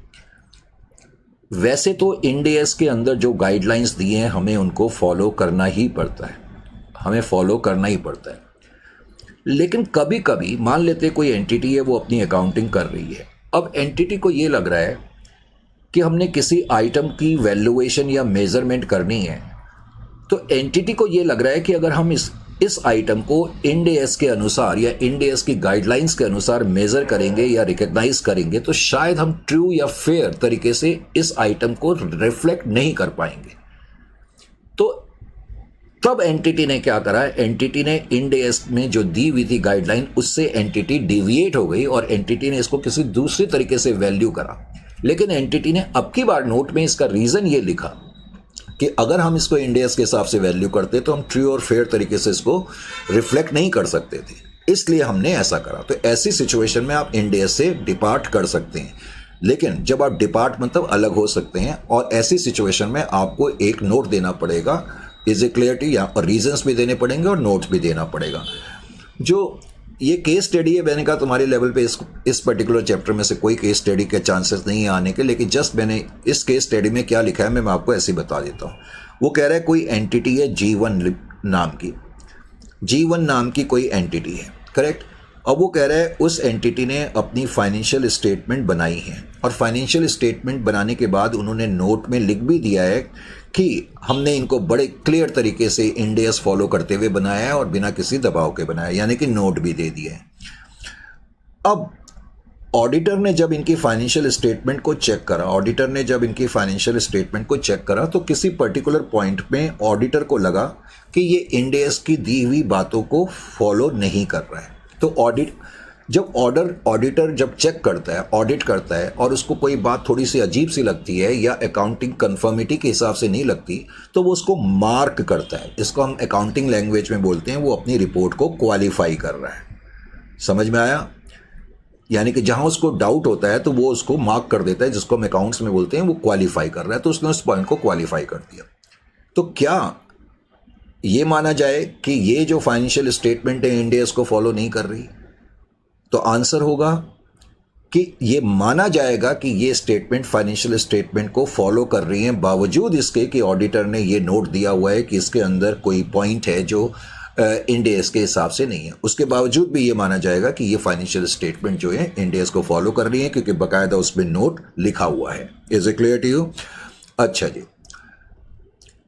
वैसे तो इंड एस के अंदर जो गाइडलाइंस दिए हैं हमें उनको फॉलो करना ही पड़ता है, हमें फॉलो करना ही पड़ता है। लेकिन कभी कभी मान लेते कोई एंटिटी है वो अपनी अकाउंटिंग कर रही है, अब एंटिटी को ये लग रहा है कि हमने किसी आइटम की वैल्यूएशन या मेजरमेंट करनी है, तो एंटिटी को ये लग रहा है कि अगर हम इस आइटम को इंड एस के अनुसार या इंड एस की गाइडलाइंस के अनुसार मेजर करेंगे या रिकॉग्नाइज करेंगे तो शायद हम ट्रू या फेयर तरीके से इस आइटम को रिफ्लेक्ट नहीं कर पाएंगे। तो तब एंटिटी ने क्या करा, एंटिटी ने इंड एस में जो दी हुई थी गाइडलाइन उससे एंटिटी डिविएट हो गई और एंटिटी ने इसको किसी दूसरे तरीके से वैल्यू करा। लेकिन एंटिटी ने अब की बार नोट में इसका रीजन ये लिखा कि अगर हम इसको इंड एस के हिसाब से वैल्यू करते तो हम ट्रू और फेयर तरीके से इसको रिफ्लेक्ट नहीं कर सकते थे, इसलिए हमने ऐसा करा। तो ऐसी सिचुएशन में आप इंड एस से डिपार्ट कर सकते हैं, लेकिन जब आप डिपार्ट मतलब अलग हो सकते हैं, और ऐसी सिचुएशन में आपको एक नोट देना पड़ेगा। Is a clarity? यहाँ पर रीजंस भी देने पड़ेंगे और नोट्स भी देना पड़ेगा। जो ये केस स्टडी है, मैंने कहा तुम्हारे लेवल पे इस पर्टिकुलर चैप्टर में से कोई केस स्टडी के चांसेस नहीं है आने के, लेकिन जस्ट मैंने इस केस स्टडी में क्या लिखा है मैं आपको ऐसे ही बता देता हूँ। वो कह रहा है कोई एंटिटी है G1 नाम की, G1 नाम की कोई एंटिटी है, करेक्ट। अब वो कह रहा है उस एंटिटी ने अपनी फाइनेंशियल स्टेटमेंट बनाई है, और फाइनेंशियल स्टेटमेंट बनाने के बाद उन्होंने नोट में लिख भी दिया है कि हमने इनको बड़े क्लियर तरीके से इंड एस फॉलो करते हुए बनाया है और बिना किसी दबाव के बनाया, यानी कि नोट भी दे दिए हैं। अब ऑडिटर ने जब इनकी फाइनेंशियल स्टेटमेंट को चेक करा, तो किसी पर्टिकुलर पॉइंट में ऑडिटर को लगा कि ये इंड एस की दी हुई बातों को फॉलो नहीं कर रहा है। तो ऑडिटर जब चेक करता है, ऑडिट करता है, और उसको कोई बात थोड़ी सी अजीब सी लगती है या अकाउंटिंग कन्फर्मिटी के हिसाब से नहीं लगती, तो वो उसको मार्क करता है। इसको हम अकाउंटिंग लैंग्वेज में बोलते हैं वो अपनी रिपोर्ट को क्वालिफाई कर रहा है। समझ में आया? यानी कि जहां उसको डाउट होता है तो वो उसको मार्क कर देता है, जिसको हम अकाउंट्स में बोलते हैं वो क्वालिफाई कर रहा है, तो उसने उस पॉइंट को क्वालिफाई कर दिया। तो क्या ये माना जाए कि ये जो फाइनेंशियल स्टेटमेंट है इंड एस को फॉलो नहीं कर रही? तो आंसर होगा कि ये माना जाएगा कि ये स्टेटमेंट फाइनेंशियल स्टेटमेंट को फॉलो कर रही है, बावजूद इसके कि ऑडिटर ने ये नोट दिया हुआ है कि इसके अंदर कोई पॉइंट है जो इंड एस के हिसाब से नहीं है। उसके बावजूद भी ये माना जाएगा कि ये फाइनेंशियल स्टेटमेंट जो है इंड एस को फॉलो कर रही है, क्योंकि बाकायदा उसमें नोट लिखा हुआ है। Is it clear to you? अच्छा जी।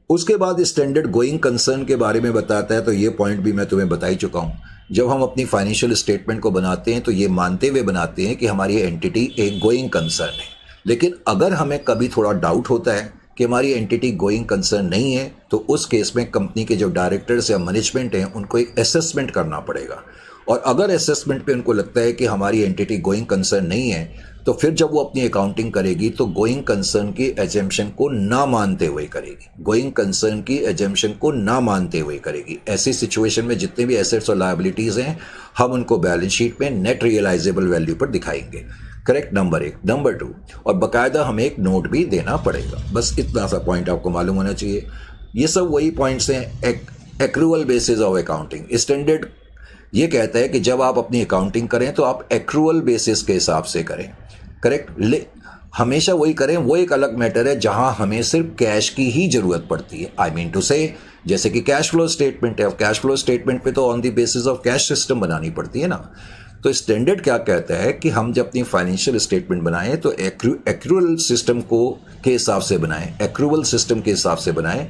उसके बाद स्टैंडर्ड गोइंग कंसर्न के बारे में बताता है, तो ये पॉइंट भी मैं तुम्हें बता ही चुका हूँ। जब हम अपनी फाइनेंशियल स्टेटमेंट को बनाते हैं तो ये मानते हुए बनाते हैं कि हमारी एंटिटी एक गोइंग कंसर्न है, लेकिन अगर हमें कभी थोड़ा डाउट होता है कि हमारी एंटिटी गोइंग कंसर्न नहीं है, तो उस केस में कंपनी के जो डायरेक्टर्स या मैनेजमेंट हैं उनको एक असेसमेंट करना पड़ेगा, और अगर असेसमेंट पे उनको लगता है कि हमारी एंटिटी गोइंग कंसर्न नहीं है, तो फिर जब वो अपनी अकाउंटिंग करेगी तो गोइंग कंसर्न की एजम्पशन को ना मानते हुए करेगी, गोइंग कंसर्न की एजम्पशन को ना मानते हुए करेगी। ऐसी सिचुएशन में जितने भी एसेट्स और लायबिलिटीज़ हैं हम उनको बैलेंस शीट में नेट रियलाइजेबल वैल्यू पर दिखाएंगे। Correct, number 1। नंबर 2, और बाकायदा हमें एक नोट भी देना पड़ेगा। बस इतना सा पॉइंट आपको मालूम होना चाहिए। ये सब वही पॉइंट्स हैं। Accrual basis of accounting standard ये कहता है कि जब आप अपनी अकाउंटिंग करें तो आप एक्रूअल बेसिस के हिसाब से करें। करेक्ट, हमेशा वही करें। वो एक अलग मैटर है जहां हमें सिर्फ कैश की ही जरूरत पड़ती है। आई मीन टू से, जैसे कि कैश फ्लो स्टेटमेंट है, कैश फ्लो स्टेटमेंट पे तो on the basis of cash system बनानी पड़ती है ना। तो स्टैंडर्ड क्या कहता है कि हम जब अपनी फाइनेंशियल स्टेटमेंट बनाएं तो एक्रूअल सिस्टम को के हिसाब से बनाएं, एक्रूअल सिस्टम के हिसाब से बनाएं।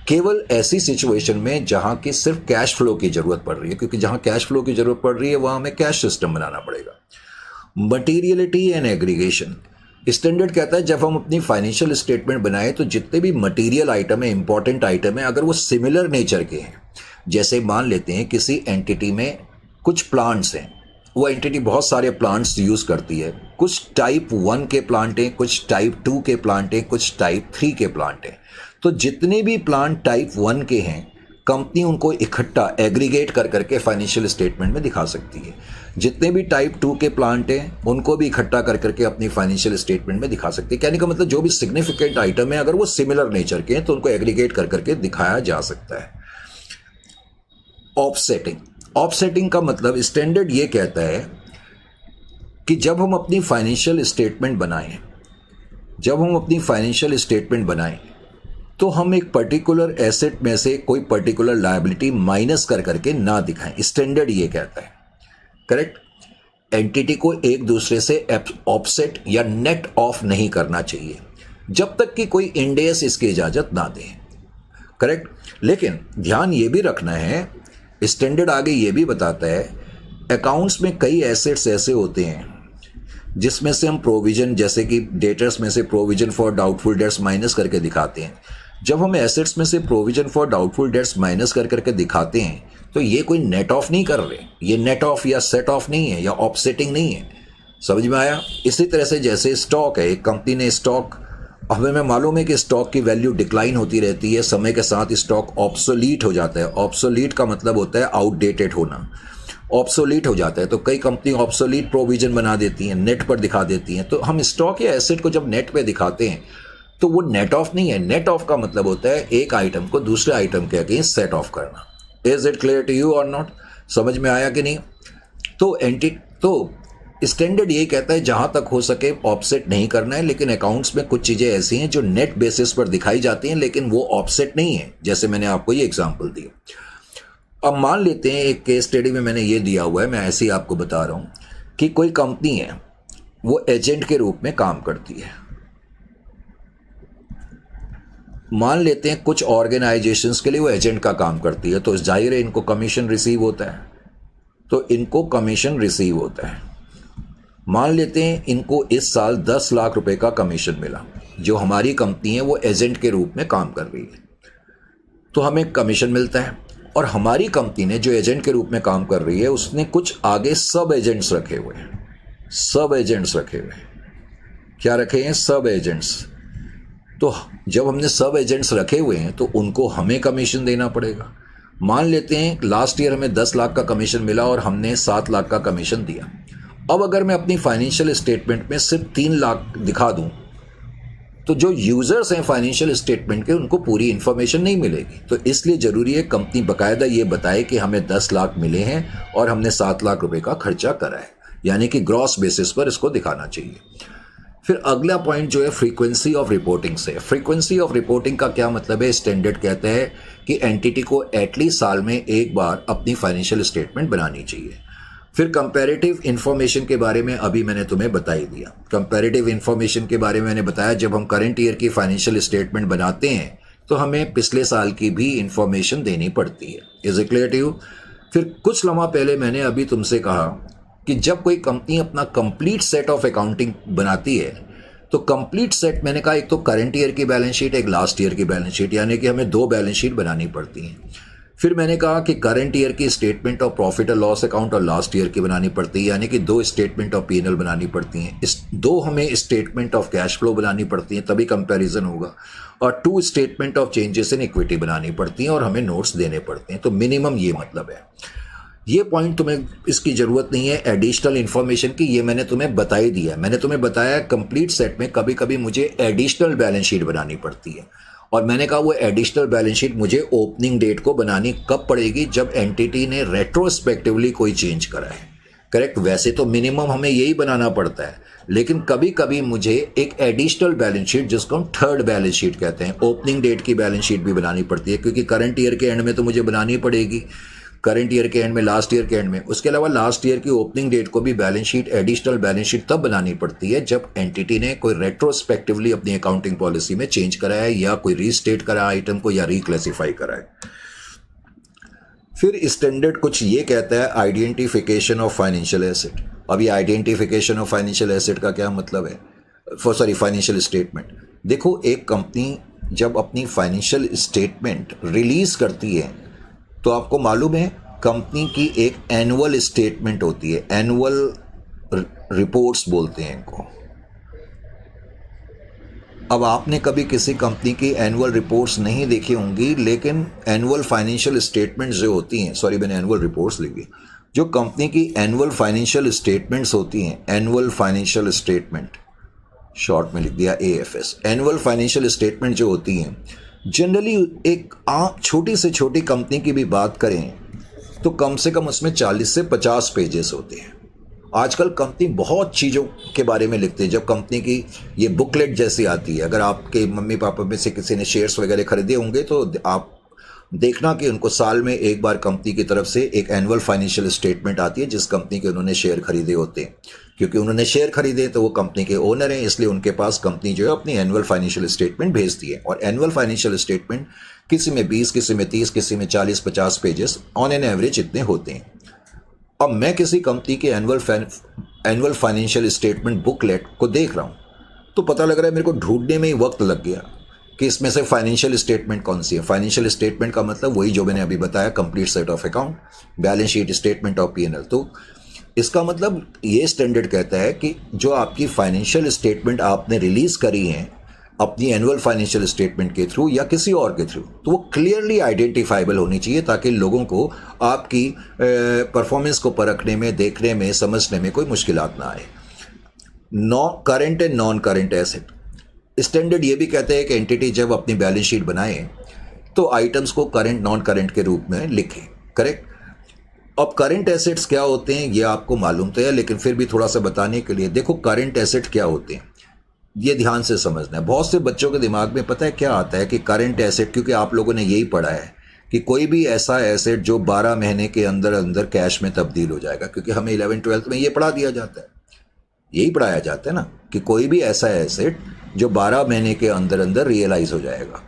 केवल ऐसी सिचुएशन में जहां की सिर्फ कैश फ्लो की जरूरत पड़ रही है, क्योंकि जहां कैश फ्लो की जरूरत पड़ रही है वहां हमें कैश सिस्टम बनाना पड़ेगा। मटीरियलिटी एंड एग्रीगेशन स्टैंडर्ड कहता है जब हम अपनी फाइनेंशियल स्टेटमेंट बनाए तो जितने भी मटेरियल आइटम है, इंपॉर्टेंट आइटम है, अगर वो सिमिलर नेचर के हैं, जैसे मान लेते हैं किसी एंटिटी में कुछ प्लांट्स हैं, वो एंटिटी बहुत सारे प्लांट्स यूज़ करती है, कुछ टाइप 1 के प्लांट हैं, कुछ टाइप 2 के प्लांट हैं, कुछ टाइप 3 के प्लांट हैं। तो जितने भी प्लांट टाइप 1 के हैं कंपनी उनको इकट्ठा एग्रीगेट कर करके फाइनेंशियल स्टेटमेंट में दिखा सकती है। जितने भी टाइप 2 के प्लांट हैं उनको भी इकट्ठा कर करके अपनी फाइनेंशियल स्टेटमेंट में दिखा सकती है। कहने का मतलब जो भी सिग्निफिकेंट आइटम है अगर वो सिमिलर नेचर के हैं तो उनको एग्रीगेट कर करके दिखाया जा सकता है। ऑफसेटिंग, ऑफसेटिंग का मतलब स्टैंडर्ड ये कहता है कि जब हम अपनी फाइनेंशियल स्टेटमेंट बनाएं तो हम एक पर्टिकुलर एसेट में से कोई पर्टिकुलर लायबिलिटी माइनस कर करके ना दिखाएं। स्टैंडर्ड ये कहता है। करेक्ट, एंटिटी को एक दूसरे से ऑफसेट या नेट ऑफ नहीं करना चाहिए जब तक कि कोई इंड एस इसकी इजाजत ना दे। करेक्ट, लेकिन ध्यान ये भी रखना है, स्टैंडर्ड आगे ये भी बताता है अकाउंट्स में कई एसेट्स ऐसे होते हैं जिसमें से हम प्रोविजन, जैसे कि डेटर्स में से provision for doubtful debts minus करके दिखाते हैं। जब हम एसेट्स में से provision for doubtful debts minus कर करके दिखाते हैं तो ये कोई नेट ऑफ नहीं कर रहे, ये नेट ऑफ या सेट ऑफ नहीं है या ऑफसेटिंग नहीं है। समझ में आया? इसी तरह से जैसे स्टॉक है, एक कंपनी ने स्टॉक, हमें मालूम है कि स्टॉक की वैल्यू डिक्लाइन होती रहती है, समय के साथ स्टॉक ऑब्सोलीट हो जाता है। ऑब्सोलीट का मतलब होता है आउटडेटेड होना, ऑब्सोलीट हो जाता है। तो कई कंपनी ऑब्सोलीट प्रोविजन बना देती हैं, नेट पर दिखा देती हैं। तो हम स्टॉक या एसेट को जब नेट पे दिखाते हैं तो वो नेट ऑफ नहीं है। नेट ऑफ का मतलब होता है एक आइटम को दूसरे आइटम के अगेंस्ट सेट ऑफ करना। Is it clear to you और नॉट? समझ में आया कि नहीं? तो स्टैंडर्ड ये कहता है जहां तक हो सके ऑफसेट नहीं करना है, लेकिन अकाउंट्स में कुछ चीजें ऐसी हैं जो नेट बेसिस पर दिखाई जाती हैं लेकिन वो ऑफसेट नहीं है। जैसे मैंने आपको ये एग्जांपल दिया। अब मान लेते हैं एक केस स्टडी में मैंने ये दिया हुआ है, मैं ऐसे ही आपको बता रहा हूं कि कोई कंपनी है वो एजेंट के रूप में काम करती है। मान लेते हैं कुछ ऑर्गेनाइजेशंस के लिए वो एजेंट का काम करती है, तो जाहिर है इनको कमीशन रिसीव होता है, तो इनको कमीशन रिसीव होता है। मान लेते हैं इनको इस साल 10 लाख रुपए का कमीशन मिला, जो हमारी कंपनी है वो एजेंट के रूप में काम कर रही है, तो हमें कमीशन मिलता है। और हमारी कंपनी ने जो एजेंट के रूप में काम कर रही है उसने कुछ आगे सब एजेंट्स रखे हुए हैं। सब एजेंट्स रखे हुए हैं, क्या रखे हैं? सब एजेंट्स। तो जब हमने सब एजेंट्स रखे हुए हैं तो उनको हमें कमीशन देना पड़ेगा। मान लेते हैं लास्ट ईयर हमें 10 लाख का कमीशन मिला और हमने 7 लाख का कमीशन दिया। अब अगर मैं अपनी फाइनेंशियल स्टेटमेंट में सिर्फ 3 लाख दिखा दूं तो जो यूजर्स हैं फाइनेंशियल स्टेटमेंट के उनको पूरी इंफॉर्मेशन नहीं मिलेगी। तो इसलिए जरूरी है कंपनी बकायदा ये बताए कि हमें 10 लाख मिले हैं और हमने 7 लाख रुपए का खर्चा करा है, यानी कि ग्रॉस बेसिस पर इसको दिखाना चाहिए। फिर अगला पॉइंट जो है फ्रीक्वेंसी ऑफ रिपोर्टिंग से। फ्रीक्वेंसी ऑफ रिपोर्टिंग का क्या मतलब है? स्टैंडर्ड कहता है कि एंटिटी को एटलीस्ट साल में एक बार अपनी फाइनेंशियल स्टेटमेंट बनानी चाहिए। फिर कंपैरेटिव इंफॉर्मेशन के बारे में अभी मैंने तुम्हें बता ही दिया। कंपैरेटिव इंफॉर्मेशन के बारे में मैंने बताया, जब हम करंट ईयर की फाइनेंशियल स्टेटमेंट बनाते हैं तो हमें पिछले साल की भी इंफॉर्मेशन देनी पड़ती है। Is it clear to you? फिर कुछ लम्हा पहले मैंने अभी तुमसे कहा कि जब कोई कंपनी अपना कंप्लीट सेट ऑफ अकाउंटिंग बनाती है तो कंप्लीट सेट, मैंने कहा एक तो करंट ईयर की बैलेंस शीट, एक लास्ट ईयर की बैलेंस शीट, यानी कि हमें 2 बैलेंस शीट बनानी पड़ती हैं। फिर मैंने कहा कि करंट ईयर की स्टेटमेंट ऑफ प्रॉफिट और लॉस अकाउंट और लास्ट ईयर की बनानी पड़ती है, यानी कि 2 स्टेटमेंट ऑफ P&L बनानी पड़ती हैं। इस 2 हमें स्टेटमेंट ऑफ कैश फ्लो बनानी पड़ती हैं, तभी कंपैरिजन होगा। और 2 statement of changes in equity बनानी पड़ती हैं और हमें नोट्स देने पड़ते हैं। तो मिनिमम ये मतलब है। ये पॉइंट तुम्हें इसकी ज़रूरत नहीं है एडिशनल इन्फॉर्मेशन की, ये मैंने तुम्हें बता ही दिया। मैंने तुम्हें बताया कंप्लीट सेट में कभी कभी मुझे एडिशनल बैलेंस शीट बनानी पड़ती है, और मैंने कहा वो एडिशनल बैलेंस शीट मुझे ओपनिंग डेट को बनानी कब पड़ेगी, जब एंटिटी ने रेट्रोस्पेक्टिवली कोई चेंज करा है। करेक्ट। वैसे तो मिनिमम हमें यही बनाना पड़ता है, लेकिन कभी कभी मुझे एक एडिशनल बैलेंस शीट, जिसको हम थर्ड बैलेंस शीट कहते हैं, ओपनिंग डेट की बैलेंस शीट भी बनानी पड़ती है, क्योंकि करंट ईयर के एंड में तो मुझे बनानी पड़ेगी, करंट ईयर के एंड में, लास्ट ईयर के एंड में। उसके अलावा लास्ट ईयर की ओपनिंग डेट को भी balance sheet, additional balance sheet तब बनानी पड़ती है जब एंटिटी ने कोई रेट्रोस्पेक्टिवली अपनी अकाउंटिंग पॉलिसी में चेंज करा है, या कोई रीस्टेट करा आइटम को, या रिक्लासिफाई करा है। फिर स्टैंडर्ड कुछ ये कहता है आइडेंटिफिकेशन ऑफ फाइनेंशियल एसेट। अब ये आइडेंटिफिकेशन ऑफ फाइनेंशियल एसेट का क्या मतलब है, फाइनेंशियल स्टेटमेंट। देखो, एक कंपनी जब अपनी फाइनेंशियल स्टेटमेंट रिलीज करती है तो आपको मालूम है कंपनी की एक एनुअल स्टेटमेंट होती है, एनुअल रिपोर्ट्स बोलते हैं इनको। अब आपने कभी किसी कंपनी की एनुअल रिपोर्ट्स नहीं देखी होंगी, लेकिन एनुअल फाइनेंशियल स्टेटमेंट्स जो होती हैं, सॉरी मैंने एनुअल रिपोर्ट्स लिखी, जो कंपनी की एनुअल फाइनेंशियल स्टेटमेंट्स होती हैं, एनुअल फाइनेंशियल स्टेटमेंट शॉर्ट में लिख दिया AFS, एनुअल फाइनेंशियल स्टेटमेंट जो होती हैं, जनरली एक छोटी से छोटी कंपनी की भी बात करें तो कम से कम उसमें 40 से 50 पेजेस होते हैं। आजकल कंपनी बहुत चीज़ों के बारे में लिखते हैं। जब कंपनी की ये बुकलेट जैसी आती है, अगर आपके मम्मी पापा में से किसी ने शेयर्स वगैरह खरीदे होंगे तो आप देखना कि उनको साल में एक बार कंपनी की तरफ से एक एनुअल फाइनेंशियल स्टेटमेंट आती है, जिस कंपनी के उन्होंने शेयर खरीदे होते हैं। क्योंकि उन्होंने शेयर खरीदे तो वो कंपनी के ओनर हैं, इसलिए उनके पास कंपनी जो है अपनी एनुअल फाइनेंशियल स्टेटमेंट भेजती है। और एनुअल फाइनेंशियल स्टेटमेंट किसी में 20, किसी में 30, किसी में 40-50 पेजेस ऑन एन एवरेज इतने होते हैं। अब मैं किसी कंपनी के एनुअल फाइनेंशियल स्टेटमेंट बुकलेट को देख रहा हूँ तो पता लग रहा है मेरे को ढूंढने में ही वक्त लग गया कि इसमें से फाइनेंशियल स्टेटमेंट कौन सी है। फाइनेंशियल स्टेटमेंट का मतलब वही जो मैंने अभी बताया, complete set of account, balance sheet, statement of P&L। तो इसका मतलब ये स्टैंडर्ड कहता है कि जो आपकी फाइनेंशियल स्टेटमेंट आपने रिलीज करी है अपनी एनुअल फाइनेंशियल स्टेटमेंट के थ्रू या किसी और के थ्रू, तो वो क्लियरली आइडेंटिफाइबल होनी चाहिए, ताकि लोगों को आपकी परफॉर्मेंस को परखने में, देखने में, समझने में कोई मुश्किलात ना आए। Current and non current asset standard ये भी कहते हैं कि एंटिटी जब अपनी बैलेंस शीट बनाए तो आइटम्स को करंट नॉन करंट के रूप में लिखें। करेक्ट। अब करंट एसेट्स क्या होते हैं ये आपको मालूम तो है, लेकिन फिर भी थोड़ा सा बताने के लिए, देखो करंट एसेट क्या होते हैं ये ध्यान से समझना है। बहुत से बच्चों के दिमाग में पता है क्या आता है कि करंट एसेट, क्योंकि आप लोगों ने यही पढ़ा है कि कोई भी ऐसा एसेट जो 12 महीने के अंदर अंदर कैश में तब्दील हो जाएगा, क्योंकि हमें 11th-12th में ये पढ़ा दिया जाता है, यही पढ़ाया जाता है ना, कि कोई भी ऐसा एसेट जो 12 महीने के अंदर अंदर रियलाइज हो जाएगा।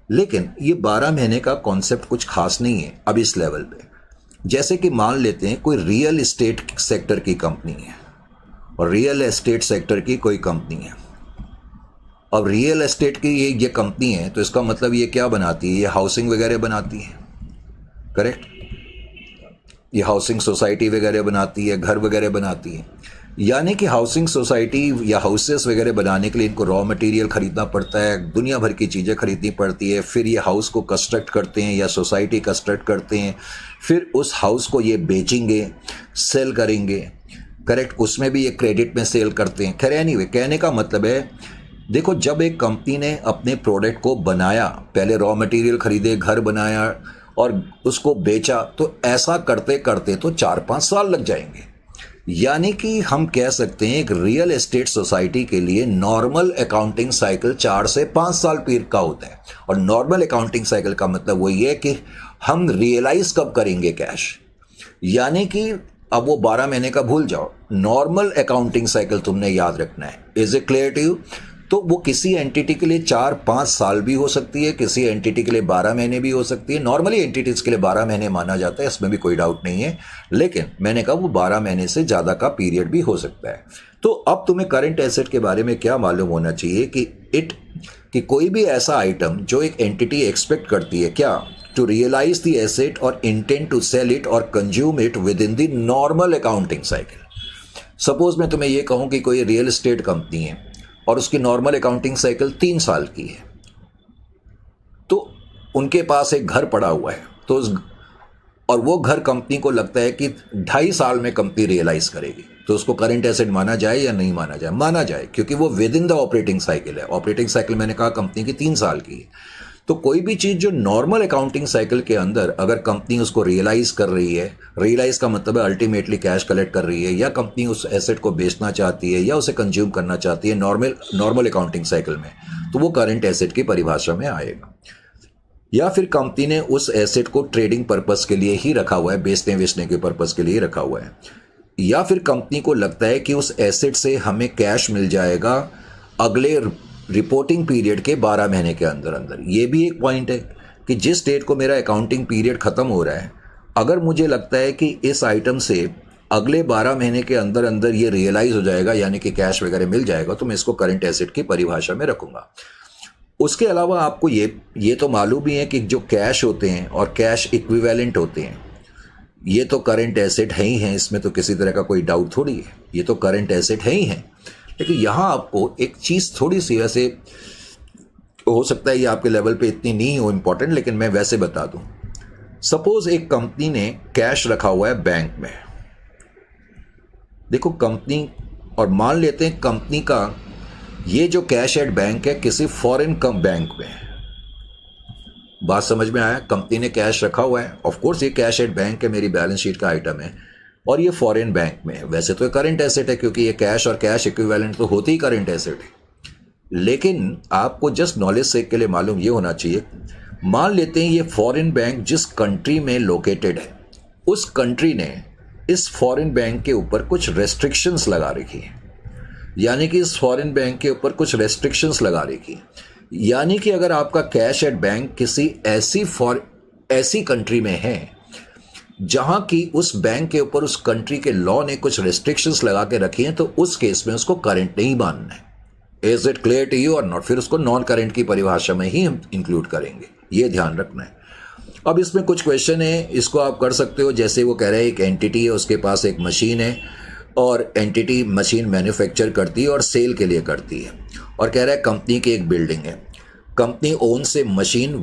लेकिन ये 12 महीने का कॉन्सेप्ट कुछ खास नहीं है अब इस लेवल पे। जैसे कि मान लेते हैं कोई रियल एस्टेट सेक्टर की कंपनी है और रियल एस्टेट सेक्टर की कोई कंपनी है। अब रियल एस्टेट की ये कंपनी है तो इसका मतलब ये क्या बनाती है, ये हाउसिंग वगैरह बनाती है। करेक्ट। ये हाउसिंग सोसाइटी वगैरह बनाती है, घर वगैरह बनाती है। यानी कि हाउसिंग सोसाइटी या हाउसेस वगैरह बनाने के लिए इनको रॉ मटेरियल खरीदना पड़ता है, दुनिया भर की चीज़ें खरीदनी पड़ती है। फिर ये हाउस को कंस्ट्रक्ट करते हैं या सोसाइटी कंस्ट्रक्ट करते हैं, फिर उस हाउस को ये बेचेंगे, सेल करेंगे। करेक्ट। उसमें भी ये क्रेडिट में सेल करते हैं। खैर एनीवे, कहने का मतलब है, देखो जब एक कंपनी ने अपने प्रोडक्ट को बनाया, पहले रॉ मटेरियल खरीदे, घर बनाया और उसको बेचा, तो ऐसा करते करते तो 4-5 साल लग जाएंगे। यानी कि हम कह सकते हैं एक रियल एस्टेट सोसाइटी के लिए नॉर्मल अकाउंटिंग साइकिल 4 से 5 साल पीरियड का होता है। और नॉर्मल अकाउंटिंग साइकिल का मतलब वही है कि हम रियलाइज कब करेंगे कैश। यानी कि अब वो 12 महीने का भूल जाओ, नॉर्मल अकाउंटिंग साइकिल तुमने याद रखना है। Is it clear to you? तो वो किसी एंटिटी के लिए 4-5 साल भी हो सकती है, किसी एंटिटी के लिए 12 महीने भी हो सकती है। नॉर्मली एंटिटीज के लिए 12 महीने माना जाता है, इसमें भी कोई डाउट नहीं है, लेकिन मैंने कहा वो 12 महीने से ज़्यादा का पीरियड भी हो सकता है। तो अब तुम्हें करंट एसेट के बारे में क्या मालूम होना चाहिए कि कोई भी ऐसा आइटम जो एक एंटिटी एक्सपेक्ट करती है क्या to realize the asset or intend to sell it or consume it within the normal accounting cycle. Suppose मैं तुम्हें ये कहूँ कि कोई रियल एस्टेट कंपनी है और उसकी नॉर्मल अकाउंटिंग साइकिल 3 साल की है, तो उनके पास एक घर पड़ा हुआ है, तो और वो घर कंपनी को लगता है कि 2.5 साल में कंपनी रियलाइज करेगी, तो उसको करंट एसेट माना जाए या नहीं माना जाए? माना जाए, क्योंकि वो with in the operating cycle है। ऑपरेटिंग साइकिल मैंने कहा कंपनी की 3 साल की है। तो कोई भी चीज़ जो नॉर्मल अकाउंटिंग साइकिल के अंदर अगर कंपनी उसको रियलाइज कर रही है, रियलाइज का मतलब है अल्टीमेटली कैश कलेक्ट कर रही है, या कंपनी उस एसेट को बेचना चाहती है या उसे कंज्यूम करना चाहती है नॉर्मल अकाउंटिंग साइकिल में, तो वो करंट एसेट की परिभाषा में आएगा। या फिर कंपनी ने उस एसेट को ट्रेडिंग पर्पस के लिए ही रखा हुआ है, बेचने बेचने के पर्पस के लिए रखा हुआ है, या फिर कंपनी को लगता है कि उस एसेट से हमें कैश मिल जाएगा अगले रिपोर्टिंग पीरियड के 12 महीने के अंदर अंदर। ये भी एक पॉइंट है कि जिस डेट को मेरा अकाउंटिंग पीरियड ख़त्म हो रहा है, अगर मुझे लगता है कि इस आइटम से अगले 12 महीने के अंदर अंदर ये रियलाइज हो जाएगा, यानी कि कैश वगैरह मिल जाएगा, तो मैं इसको करंट एसेट की परिभाषा में रखूँगा। उसके अलावा आपको ये तो मालूम ही है कि जो कैश होते हैं और कैश इक्विवेलेंट होते हैं, ये तो करंट एसेट है ही हैं, इसमें तो किसी तरह का कोई डाउट थोड़ी है, ये तो करंट एसेट है ही हैं। लेकिन यहाँ आपको एक चीज़ थोड़ी सी, वैसे हो सकता है ये आपके लेवल पे इतनी नहीं हो इम्पोर्टेंट, लेकिन मैं वैसे बता दूँ। सपोज एक कंपनी ने कैश रखा हुआ है बैंक में। देखो कंपनी, और मान लेते हैं कंपनी का ये जो कैश एट बैंक है किसी फॉरेन कम बैंक में है। बात समझ में आया? कंपनी ने कैश रखा हुआ है, ऑफ कोर्स ये कैश एट बैंक है, मेरी बैलेंस शीट का आइटम है, और ये फॉरेन बैंक में है। वैसे तो करंट एसेट है, क्योंकि ये कैश और कैश इक्विवेलेंट तो होती ही करंट एसेट है। लेकिन आपको जस्ट नॉलेज सेक के लिए मालूम ये होना चाहिए, मान लेते हैं ये फॉरेन बैंक जिस कंट्री में लोकेटेड है, उस कंट्री ने इस फॉरेन बैंक के ऊपर कुछ रेस्ट्रिक्शंस लगा रखी है। यानी कि इस फॉरेन बैंक के ऊपर कुछ रेस्ट्रिक्शंस लगा रखी है, यानी कि अगर आपका कैश एट बैंक किसी ऐसी कंट्री में है जहां की उस बैंक के ऊपर उस कंट्री के लॉ ने कुछ रेस्ट्रिक्शंस लगा के रखी हैं, तो उस केस में उसको करंट नहीं मानना है। Is it clear to you और नॉट? फिर उसको नॉन करंट की परिभाषा में ही हम इंक्लूड करेंगे, ये ध्यान रखना है। अब इसमें कुछ क्वेश्चन है, इसको आप कर सकते हो। जैसे वो कह रहे हैं एक एंटिटी है, उसके पास एक मशीन है, और एंटिटी मशीन मैन्युफैक्चर करती है और सेल के लिए करती है, और कह रहा है कंपनी की एक बिल्डिंग है, कंपनी ओन से मशीन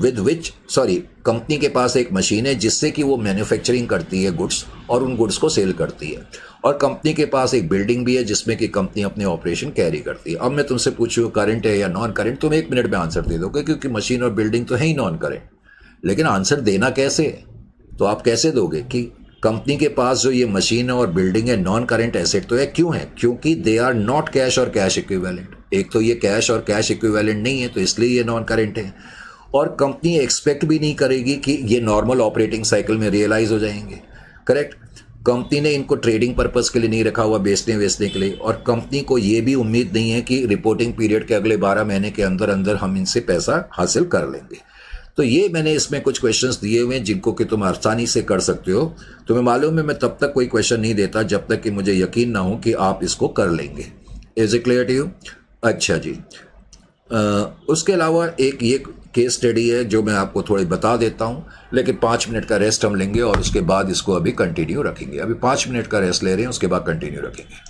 कंपनी के पास एक मशीन है जिससे कि वो मैन्युफैक्चरिंग करती है गुड्स, और उन गुड्स को सेल करती है, और कंपनी के पास एक बिल्डिंग भी है जिसमें कि कंपनी अपने ऑपरेशन कैरी करती है। अब मैं तुमसे पूछूँ करंट है या नॉन करंट, तुम 1 मिनट में आंसर दे दोगे, क्योंकि मशीन और बिल्डिंग तो है ही नॉन करंट। लेकिन आंसर देना कैसे है? तो आप कैसे दोगे कि कंपनी के पास जो ये मशीन है और बिल्डिंग है नॉन करंट एसेट तो है? क्यों है? क्योंकि दे आर नॉट कैश और कैश इक्विवेलेंट। एक तो ये कैश और कैश इक्विवेलेंट नहीं है, तो इसलिए ये नॉन करंट है, और कंपनी एक्सपेक्ट भी नहीं करेगी कि ये नॉर्मल ऑपरेटिंग साइकिल में रियलाइज हो जाएंगे। करेक्ट? कंपनी ने इनको ट्रेडिंग पर्पस के लिए नहीं रखा हुआ, बेचने वेचने के लिए, और कंपनी को ये भी उम्मीद नहीं है कि रिपोर्टिंग पीरियड के अगले 12 महीने के अंदर अंदर हम इनसे पैसा हासिल कर लेंगे। तो ये मैंने इसमें कुछ क्वेश्चंस दिए हुए हैं जिनको कि तुम आसानी से कर सकते हो। तुम्हें मालूम है मैं तब तक कोई क्वेश्चन नहीं देता जब तक कि मुझे यकीन ना हो कि आप इसको कर लेंगे। Is it clear to you? अच्छा जी। उसके अलावा एक ये केस स्टडी है जो मैं आपको थोड़ी बता देता हूँ, लेकिन 5 मिनट का रेस्ट हम लेंगे और उसके बाद इसको अभी कंटिन्यू रखेंगे। अभी 5 मिनट का रेस्ट ले रहे हैं, उसके बाद कंटिन्यू रखेंगे।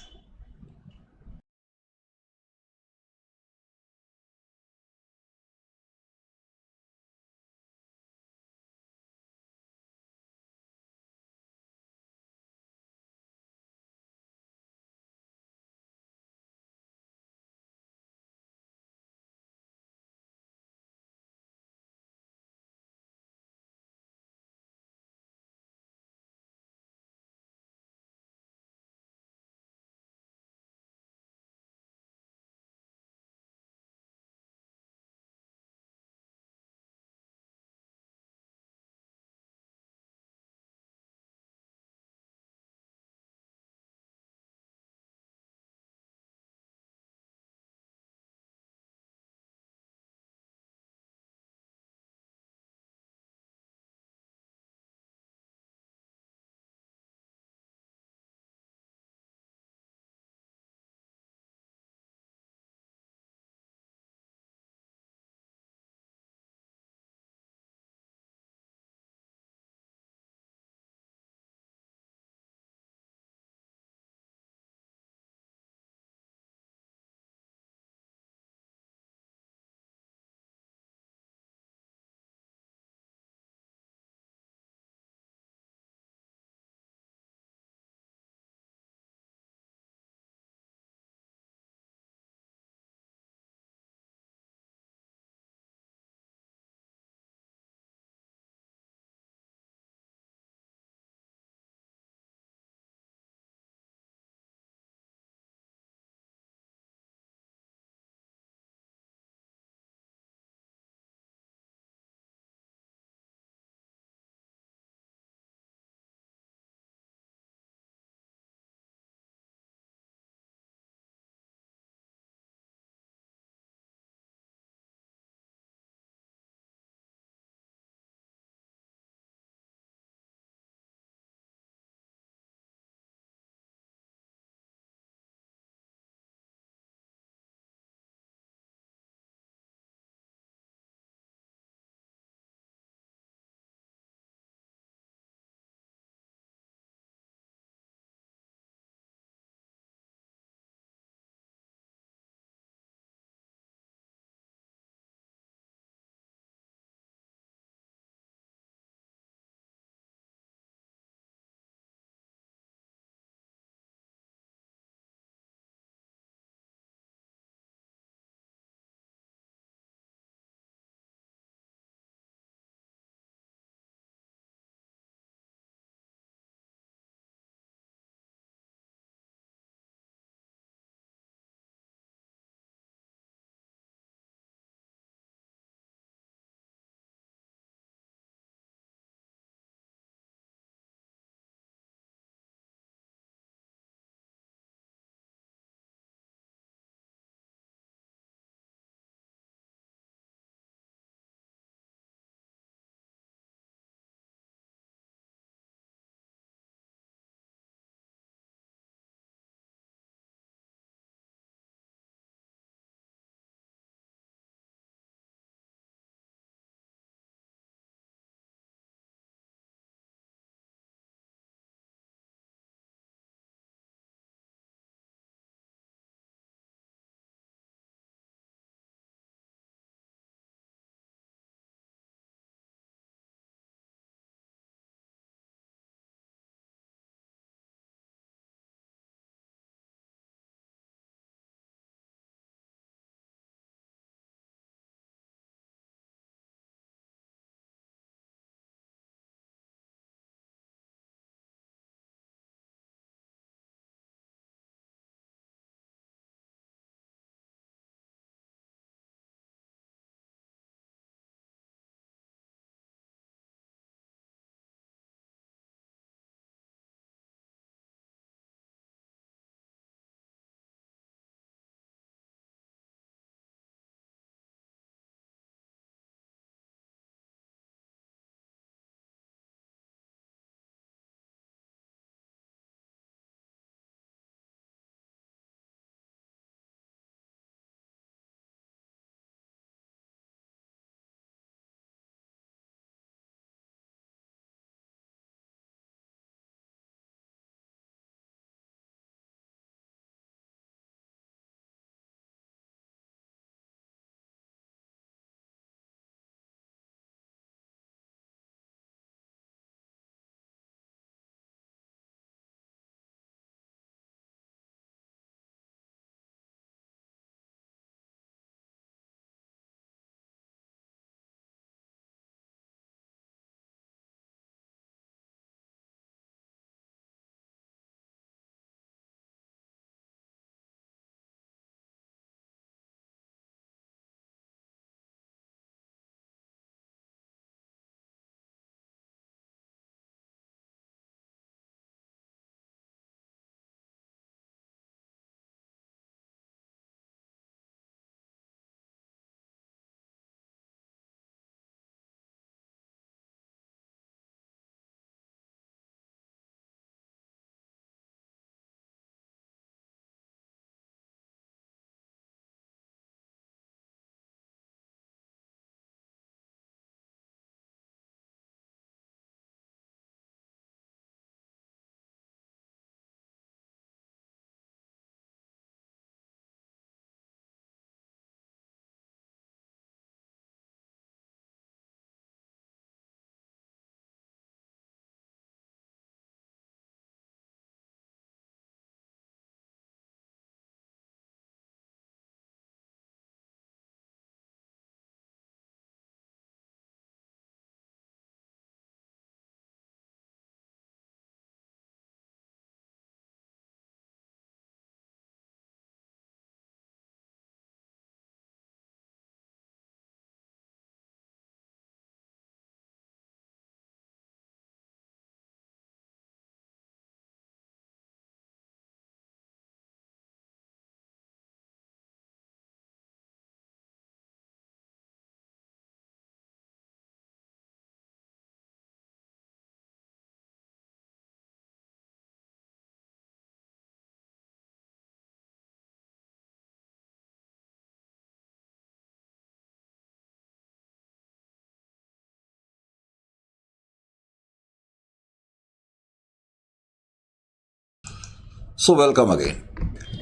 So welcome again.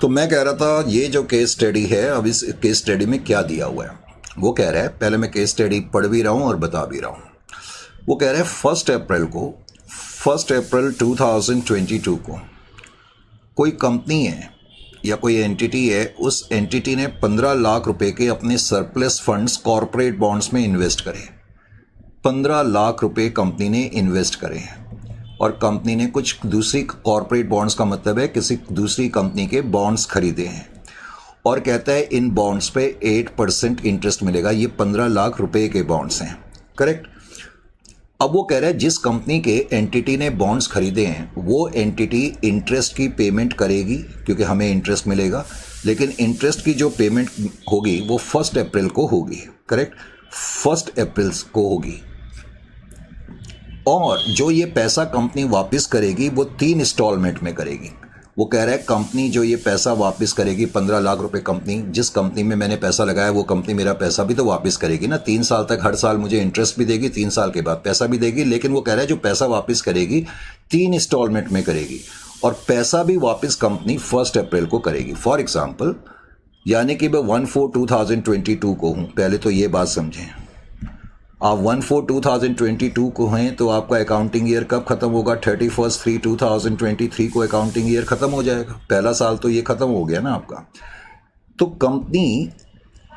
तो मैं कह रहा था ये जो केस स्टडी है, अब इस केस स्टडी में क्या दिया हुआ है वो कह रहा है, पहले मैं केस स्टडी पढ़ भी रहा हूँ और बता भी रहा हूँ। वो कह रहा है 1 अप्रैल 2022 को कोई कंपनी है या कोई एंटिटी है, उस एंटिटी ने 15 लाख रुपए के अपने सरप्लस फंड्स कॉरपोरेट बॉन्ड्स में इन्वेस्ट करे। 15 लाख रुपए कंपनी ने इन्वेस्ट करे और कंपनी ने कुछ दूसरी कॉरपोरेट बॉन्ड्स का मतलब है किसी दूसरी कंपनी के बॉन्ड्स खरीदे हैं और कहता है इन बॉन्ड्स पे 8% इंटरेस्ट मिलेगा। ये 15 लाख रुपए के बॉन्ड्स हैं, करेक्ट। अब वो कह रहा है जिस कंपनी के एंटिटी ने बॉन्ड्स खरीदे हैं वो एंटिटी इंटरेस्ट की पेमेंट करेगी क्योंकि हमें इंटरेस्ट मिलेगा, लेकिन इंटरेस्ट की जो पेमेंट होगी वो 1 अप्रैल को होगी, करेक्ट, 1 अप्रैल को होगी। और जो ये पैसा कंपनी वापस करेगी वो 3 इंस्टॉलमेंट में करेगी। वो कह रहा है कंपनी जो ये पैसा वापस करेगी 15 लाख रुपए, कंपनी जिस कंपनी में मैंने पैसा लगाया वो कंपनी मेरा पैसा भी तो वापस करेगी ना। 3 साल तक हर साल मुझे इंटरेस्ट भी देगी, 3 साल के बाद पैसा भी देगी, लेकिन वो कह रहा है जो पैसा वापस करेगी 3 इंस्टॉलमेंट में करेगी और पैसा भी वापस कंपनी 1 अप्रैल को करेगी। फॉर एग्जाम्पल, यानी कि मैं 1/4/2022 को हूँ, पहले तो ये बात समझें। आप 1/4/2022 को हैं तो आपका अकाउंटिंग ईयर कब खत्म होगा? 31/3/2023 को अकाउंटिंग ईयर खत्म हो जाएगा। पहला साल तो ये खत्म हो गया ना आपका। तो कंपनी,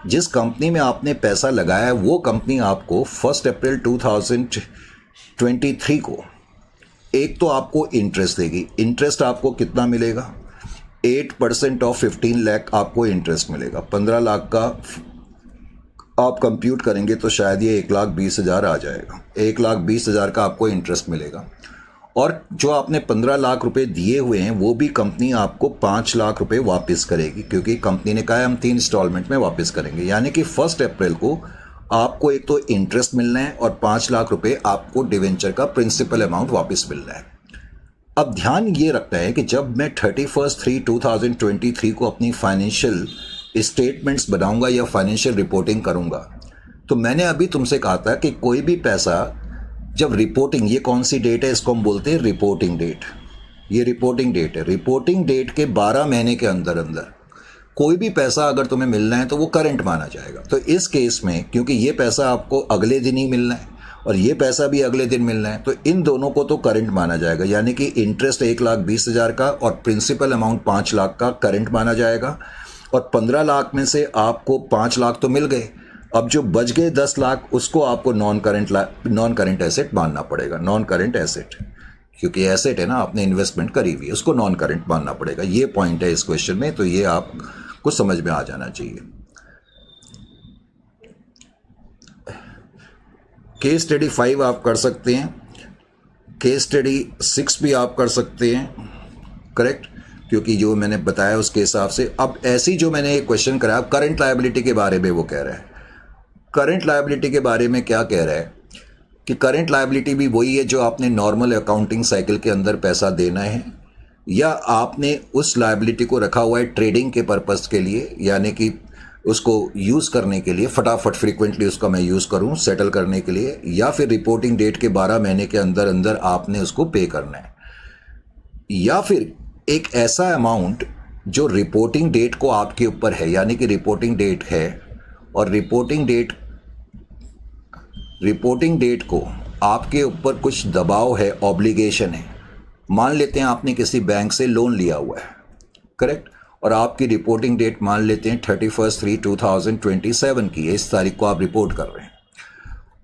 जिस कंपनी में आपने पैसा लगाया है वो कंपनी आपको 1 अप्रैल 2023 को एक तो आपको इंटरेस्ट देगी। इंटरेस्ट आपको कितना मिलेगा? 8% ऑफ 15 लाख आपको इंटरेस्ट मिलेगा। 15 लाख का आप कंप्यूट करेंगे तो शायद ये 1,20,000 आ जाएगा। 1,20,000 का आपको इंटरेस्ट मिलेगा और जो आपने 15 लाख रुपए दिए हुए हैं वो भी कंपनी आपको 5 लाख रुपए वापस करेगी, क्योंकि कंपनी ने कहा है हम 3 इंस्टॉलमेंट में वापस करेंगे। यानी कि 1 अप्रैल को आपको एक तो इंटरेस्ट मिलना है और 5 लाख रुपए आपको डिवेंचर का प्रिंसिपल अमाउंट वापस मिलना है। अब ध्यान ये रखना है कि जब मैं 31/3/2023 को अपनी फाइनेंशियल स्टेटमेंट्स बनाऊंगा या फाइनेंशियल रिपोर्टिंग करूंगा, तो मैंने अभी तुमसे कहा था कि कोई भी पैसा जब रिपोर्टिंग, ये कौन सी डेट है, इसको हम बोलते हैं रिपोर्टिंग डेट। ये रिपोर्टिंग डेट है। रिपोर्टिंग डेट के 12 महीने के अंदर अंदर कोई भी पैसा अगर तुम्हें मिलना है तो वो करंट माना जाएगा। तो इस केस में क्योंकि ये पैसा आपको अगले दिन ही मिलना है और ये पैसा भी अगले दिन मिलना है, तो इन दोनों को तो करंट माना जाएगा। यानी कि इंटरेस्ट 1,20,000 का और प्रिंसिपल अमाउंट 5 लाख का करंट माना जाएगा और 15 लाख में से आपको 5 लाख तो मिल गए। अब जो बच गए 10 लाख उसको आपको नॉन करंट एसेट मानना पड़ेगा। नॉन करंट एसेट, क्योंकि एसेट है ना, आपने इन्वेस्टमेंट करी हुई है, उसको नॉन करंट मानना पड़ेगा। ये पॉइंट है इस क्वेश्चन में, तो ये आपको समझ में आ जाना चाहिए। केस स्टडी 5 आप कर सकते हैं, केस स्टडी 6 भी आप कर सकते हैं, करेक्ट, क्योंकि जो मैंने बताया उसके हिसाब से। अब ऐसी जो मैंने एक क्वेश्चन कराया करंट लायबिलिटी के बारे में, वो कह रहा है करंट लायबिलिटी के बारे में क्या कह रहा है कि करंट लायबिलिटी भी वही है जो आपने नॉर्मल अकाउंटिंग साइकिल के अंदर पैसा देना है, या आपने उस लायबिलिटी को रखा हुआ है ट्रेडिंग के पर्पस के लिए, यानी कि उसको यूज़ करने के लिए, फटाफट फ्रीक्वेंटली उसका मैं यूज़ करूं सेटल करने के लिए, या फिर रिपोर्टिंग डेट के 12 महीने के अंदर अंदर आपने उसको पे करना है, या फिर एक ऐसा अमाउंट जो रिपोर्टिंग डेट को आपके ऊपर है, यानी कि रिपोर्टिंग डेट है और रिपोर्टिंग डेट को आपके ऊपर कुछ दबाव है, ऑब्लिगेशन है। मान लेते हैं आपने किसी बैंक से लोन लिया हुआ है, करेक्ट, और आपकी रिपोर्टिंग डेट मान लेते हैं 31/3/2027 की है। इस तारीख को आप रिपोर्ट कर रहे हैं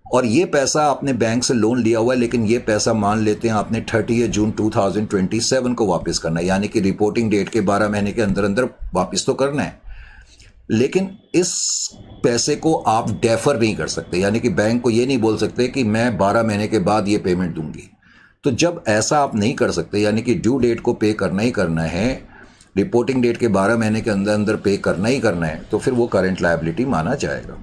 और ये पैसा आपने बैंक से लोन लिया हुआ है, लेकिन ये पैसा मान लेते हैं आपने 30 जून 2027 को वापस करना है, यानी कि रिपोर्टिंग डेट के 12 महीने के अंदर अंदर वापस तो करना है। लेकिन इस पैसे को आप डेफर नहीं कर सकते, यानी कि बैंक को ये नहीं बोल सकते कि मैं 12 महीने के बाद ये पेमेंट दूंगी। तो जब ऐसा आप नहीं कर सकते, यानी कि ड्यू डेट को पे करना ही करना है, रिपोर्टिंग डेट के 12 महीने के अंदर अंदर पे करना ही करना है, तो फिर वो करंट लायबिलिटी माना जाएगा।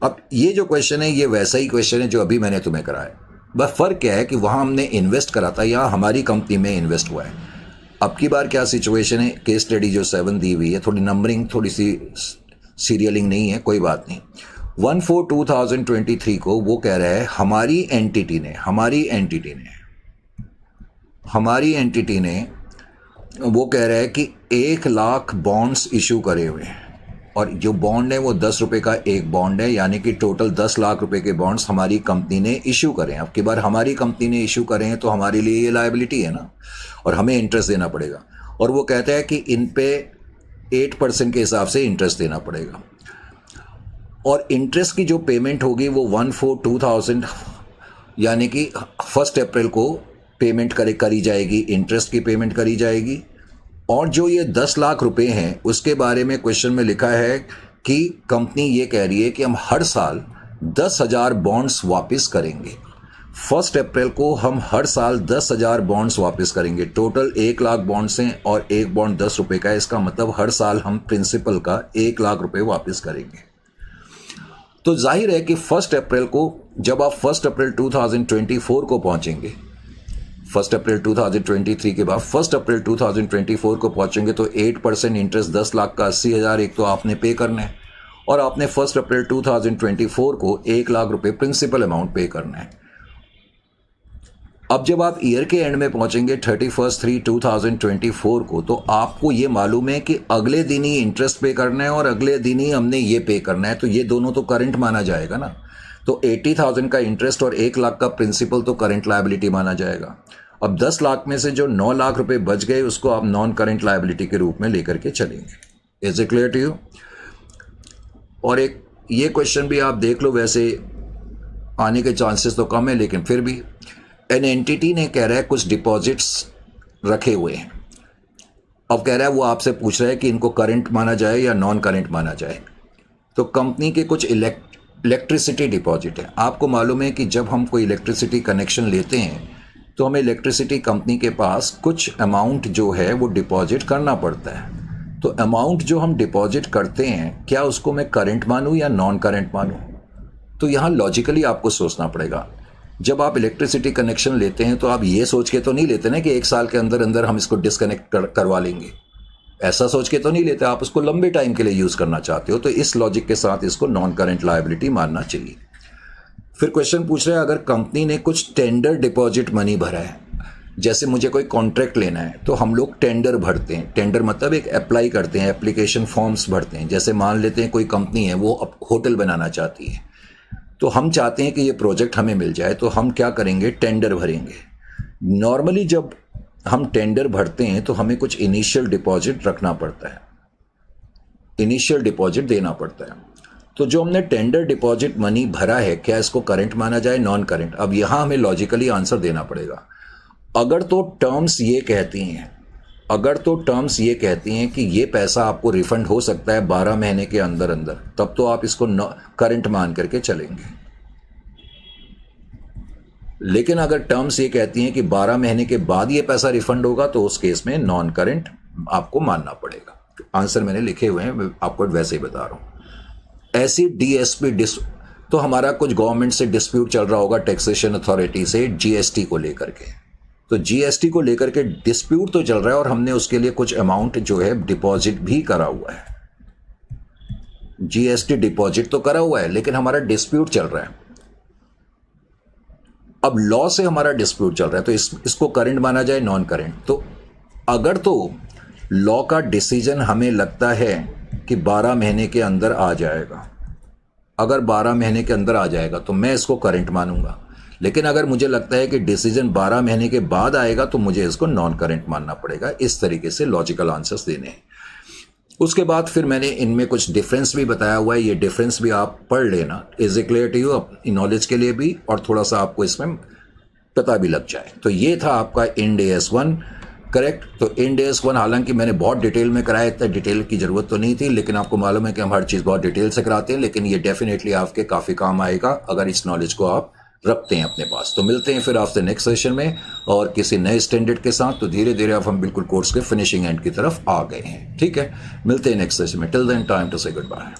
अब ये जो क्वेश्चन है ये वैसा ही क्वेश्चन है जो अभी मैंने तुम्हें कराया, बस फ़र्क क्या है कि वहाँ हमने इन्वेस्ट करा था, यहाँ हमारी कंपनी में इन्वेस्ट हुआ है। अब की बार क्या सिचुएशन है, केस स्टडी जो 7 दी हुई है, थोड़ी नंबरिंग थोड़ी सी सीरियलिंग नहीं है, कोई बात नहीं। 1/4/2023 को वो कह रहा है हमारी एंटिटी ने वो कह रहा है कि 1 लाख बॉन्ड्स इशू करे हुए हैं और जो बॉन्ड है वो 10 रुपये का एक बॉन्ड है, यानी कि टोटल 10 लाख रुपए के बॉन्ड्स हमारी कंपनी ने इशू करें। अब की बार हमारी कंपनी ने इशू करें हैं तो हमारे लिए ये लायबिलिटी है ना, और हमें इंटरेस्ट देना पड़ेगा। और वो कहता है कि इन पे 8% के हिसाब से इंटरेस्ट देना पड़ेगा और इंटरेस्ट की जो पेमेंट होगी वो 1/4/2000 यानी कि 1 अप्रैल को पेमेंट करी जाएगी, इंटरेस्ट की पेमेंट करी जाएगी। और जो ये 10 लाख रुपए हैं उसके बारे में क्वेश्चन में लिखा है कि कंपनी ये कह रही है कि हम हर साल 10,000 बॉन्ड्स वापस करेंगे। 1 अप्रैल को हम हर साल 10,000 बॉन्ड्स वापस करेंगे। टोटल 1 लाख बॉन्ड्स हैं और एक बॉन्ड 10 रुपए का है, इसका मतलब हर साल हम प्रिंसिपल का 1 लाख रुपए वापस करेंगे। तो जाहिर है कि 1 अप्रैल को जब आप 1 अप्रैल 2024 को पहुंचेंगे, 1 अप्रैल 2023 के बाद 1 अप्रैल 2024 को पहुंचेंगे तो 8% इंटरेस्ट 10 लाख का 80,000 एक तो आपने पे करना है और आपने 1 अप्रैल 2024 को 1 लाख रुपए प्रिंसिपल अमाउंट पे करना है। अब जब आप ईयर के एंड में पहुंचेंगे 31/3/2024 को तो आपको ये मालूम है कि अगले दिन ही इंटरेस्ट पे करना है और अगले दिन ही हमने ये पे करना है, तो ये दोनों तो करंट माना जाएगा ना। तो 80,000 का इंटरेस्ट और 1 लाख का प्रिंसिपल तो करंट लायबिलिटी माना जाएगा। अब 10 लाख में से जो 9 लाख रुपए बच गए उसको आप नॉन करंट लायबिलिटी के रूप में लेकर के चलेंगे। Is it clear to you? और एक ये क्वेश्चन भी आप देख लो, वैसे आने के चांसेस तो कम है लेकिन फिर भी एन एंटिटी ने कह रहा है कुछ डिपॉजिट्स रखे हुए हैं। अब कह रहा है वो आपसे पूछ रहा है कि इनको करंट माना जाए या नॉन करंट माना जाए। तो कंपनी के कुछ इलेक्ट्रिसिटी डिपॉजिट है। आपको मालूम है कि जब हम कोई इलेक्ट्रिसिटी कनेक्शन लेते हैं तो हमें इलेक्ट्रिसिटी कंपनी के पास कुछ अमाउंट जो है वो डिपॉजिट करना पड़ता है। तो अमाउंट जो हम डिपॉजिट करते हैं क्या उसको मैं करंट मानूं या नॉन करंट मानूं? तो यहाँ लॉजिकली आपको सोचना पड़ेगा। जब आप इलेक्ट्रिसिटी कनेक्शन लेते हैं तो आप ये सोच के तो नहीं लेते ना कि 1 साल के अंदर अंदर हम इसको डिस्कनेक्ट करवा लेंगे, ऐसा सोच के तो नहीं लेते। आप उसको लंबे टाइम के लिए यूज़ करना चाहते हो, तो इस लॉजिक के साथ इसको नॉन करंट लायबिलिटी मानना चाहिए। फिर क्वेश्चन पूछ रहे हैं अगर कंपनी ने कुछ टेंडर डिपॉजिट मनी भरा है, जैसे मुझे कोई कॉन्ट्रैक्ट लेना है तो हम लोग टेंडर भरते हैं। टेंडर मतलब एक अप्लाई करते हैं, एप्लीकेशन फॉर्म्स भरते हैं। जैसे मान लेते हैं कोई कंपनी है वो अब होटल बनाना चाहती है, तो हम चाहते हैं कि ये प्रोजेक्ट हमें मिल जाए, तो हम क्या करेंगे, टेंडर भरेंगे। नॉर्मली जब हम टेंडर भरते हैं तो हमें कुछ इनिशियल डिपॉजिट रखना पड़ता है, इनिशियल डिपॉजिट देना पड़ता है। तो जो हमने टेंडर डिपॉजिट मनी भरा है क्या इसको करंट माना जाए, नॉन करंट? अब यहां हमें लॉजिकली आंसर देना पड़ेगा। अगर तो टर्म्स ये कहती हैं कि ये पैसा आपको रिफंड हो सकता है 12 महीने के अंदर अंदर, तब तो आप इसको करंट मान करके चलेंगे। लेकिन अगर टर्म्स ये कहती हैं कि 12 महीने के बाद ये पैसा रिफंड होगा तो उस केस में नॉन करंट आपको मानना पड़ेगा। आंसर मैंने लिखे हुए हैं, मैं आपको वैसे ही बता रहा हूं। ऐसी डीएसपी तो हमारा कुछ गवर्नमेंट से डिस्प्यूट चल रहा होगा, टैक्सेशन अथॉरिटी से, जीएसटी को लेकर के। तो जीएसटी को लेकर के डिस्प्यूट तो चल रहा है और हमने उसके लिए कुछ अमाउंट जो है डिपॉजिट भी करा हुआ है। जीएसटी डिपॉजिट तो करा हुआ है लेकिन हमारा डिस्प्यूट चल रहा है। अब लॉ से हमारा डिस्प्यूट चल रहा है तो इसको करंट माना जाए, नॉन करंट? तो अगर तो लॉ का डिसीजन हमें लगता है कि 12 महीने के अंदर आ जाएगा, अगर 12 महीने के अंदर आ जाएगा तो मैं इसको करंट मानूंगा। लेकिन अगर मुझे लगता है कि डिसीजन 12 महीने के बाद आएगा तो मुझे इसको नॉन करंट मानना पड़ेगा। इस तरीके से लॉजिकल आंसर्स देने हैं। उसके बाद फिर मैंने इनमें कुछ डिफरेंस भी बताया हुआ है, ये डिफरेंस भी आप पढ़ लेना। Is it clear to you? अपनी नॉलेज के लिए भी और थोड़ा सा आपको इसमें पता भी लग जाए। तो ये था आपका इंड AS 1, करेक्ट। तो इंड AS 1 हालांकि मैंने बहुत डिटेल में कराया, इतना डिटेल की जरूरत तो नहीं थी, लेकिन आपको मालूम है कि हम हर चीज़ बहुत डिटेल से कराते हैं। लेकिन ये डेफिनेटली आपके काफ़ी काम आएगा अगर इस नॉलेज को आप रखते हैं अपने पास। तो मिलते हैं फिर आफ्टर नेक्स्ट सेशन में और किसी नए स्टैंडर्ड के साथ। तो धीरे धीरे अब हम बिल्कुल कोर्स के फिनिशिंग एंड की तरफ आ गए हैं, ठीक है। मिलते हैं नेक्स्ट सेशन में। टिल देन टाइम टू से गुड बाय।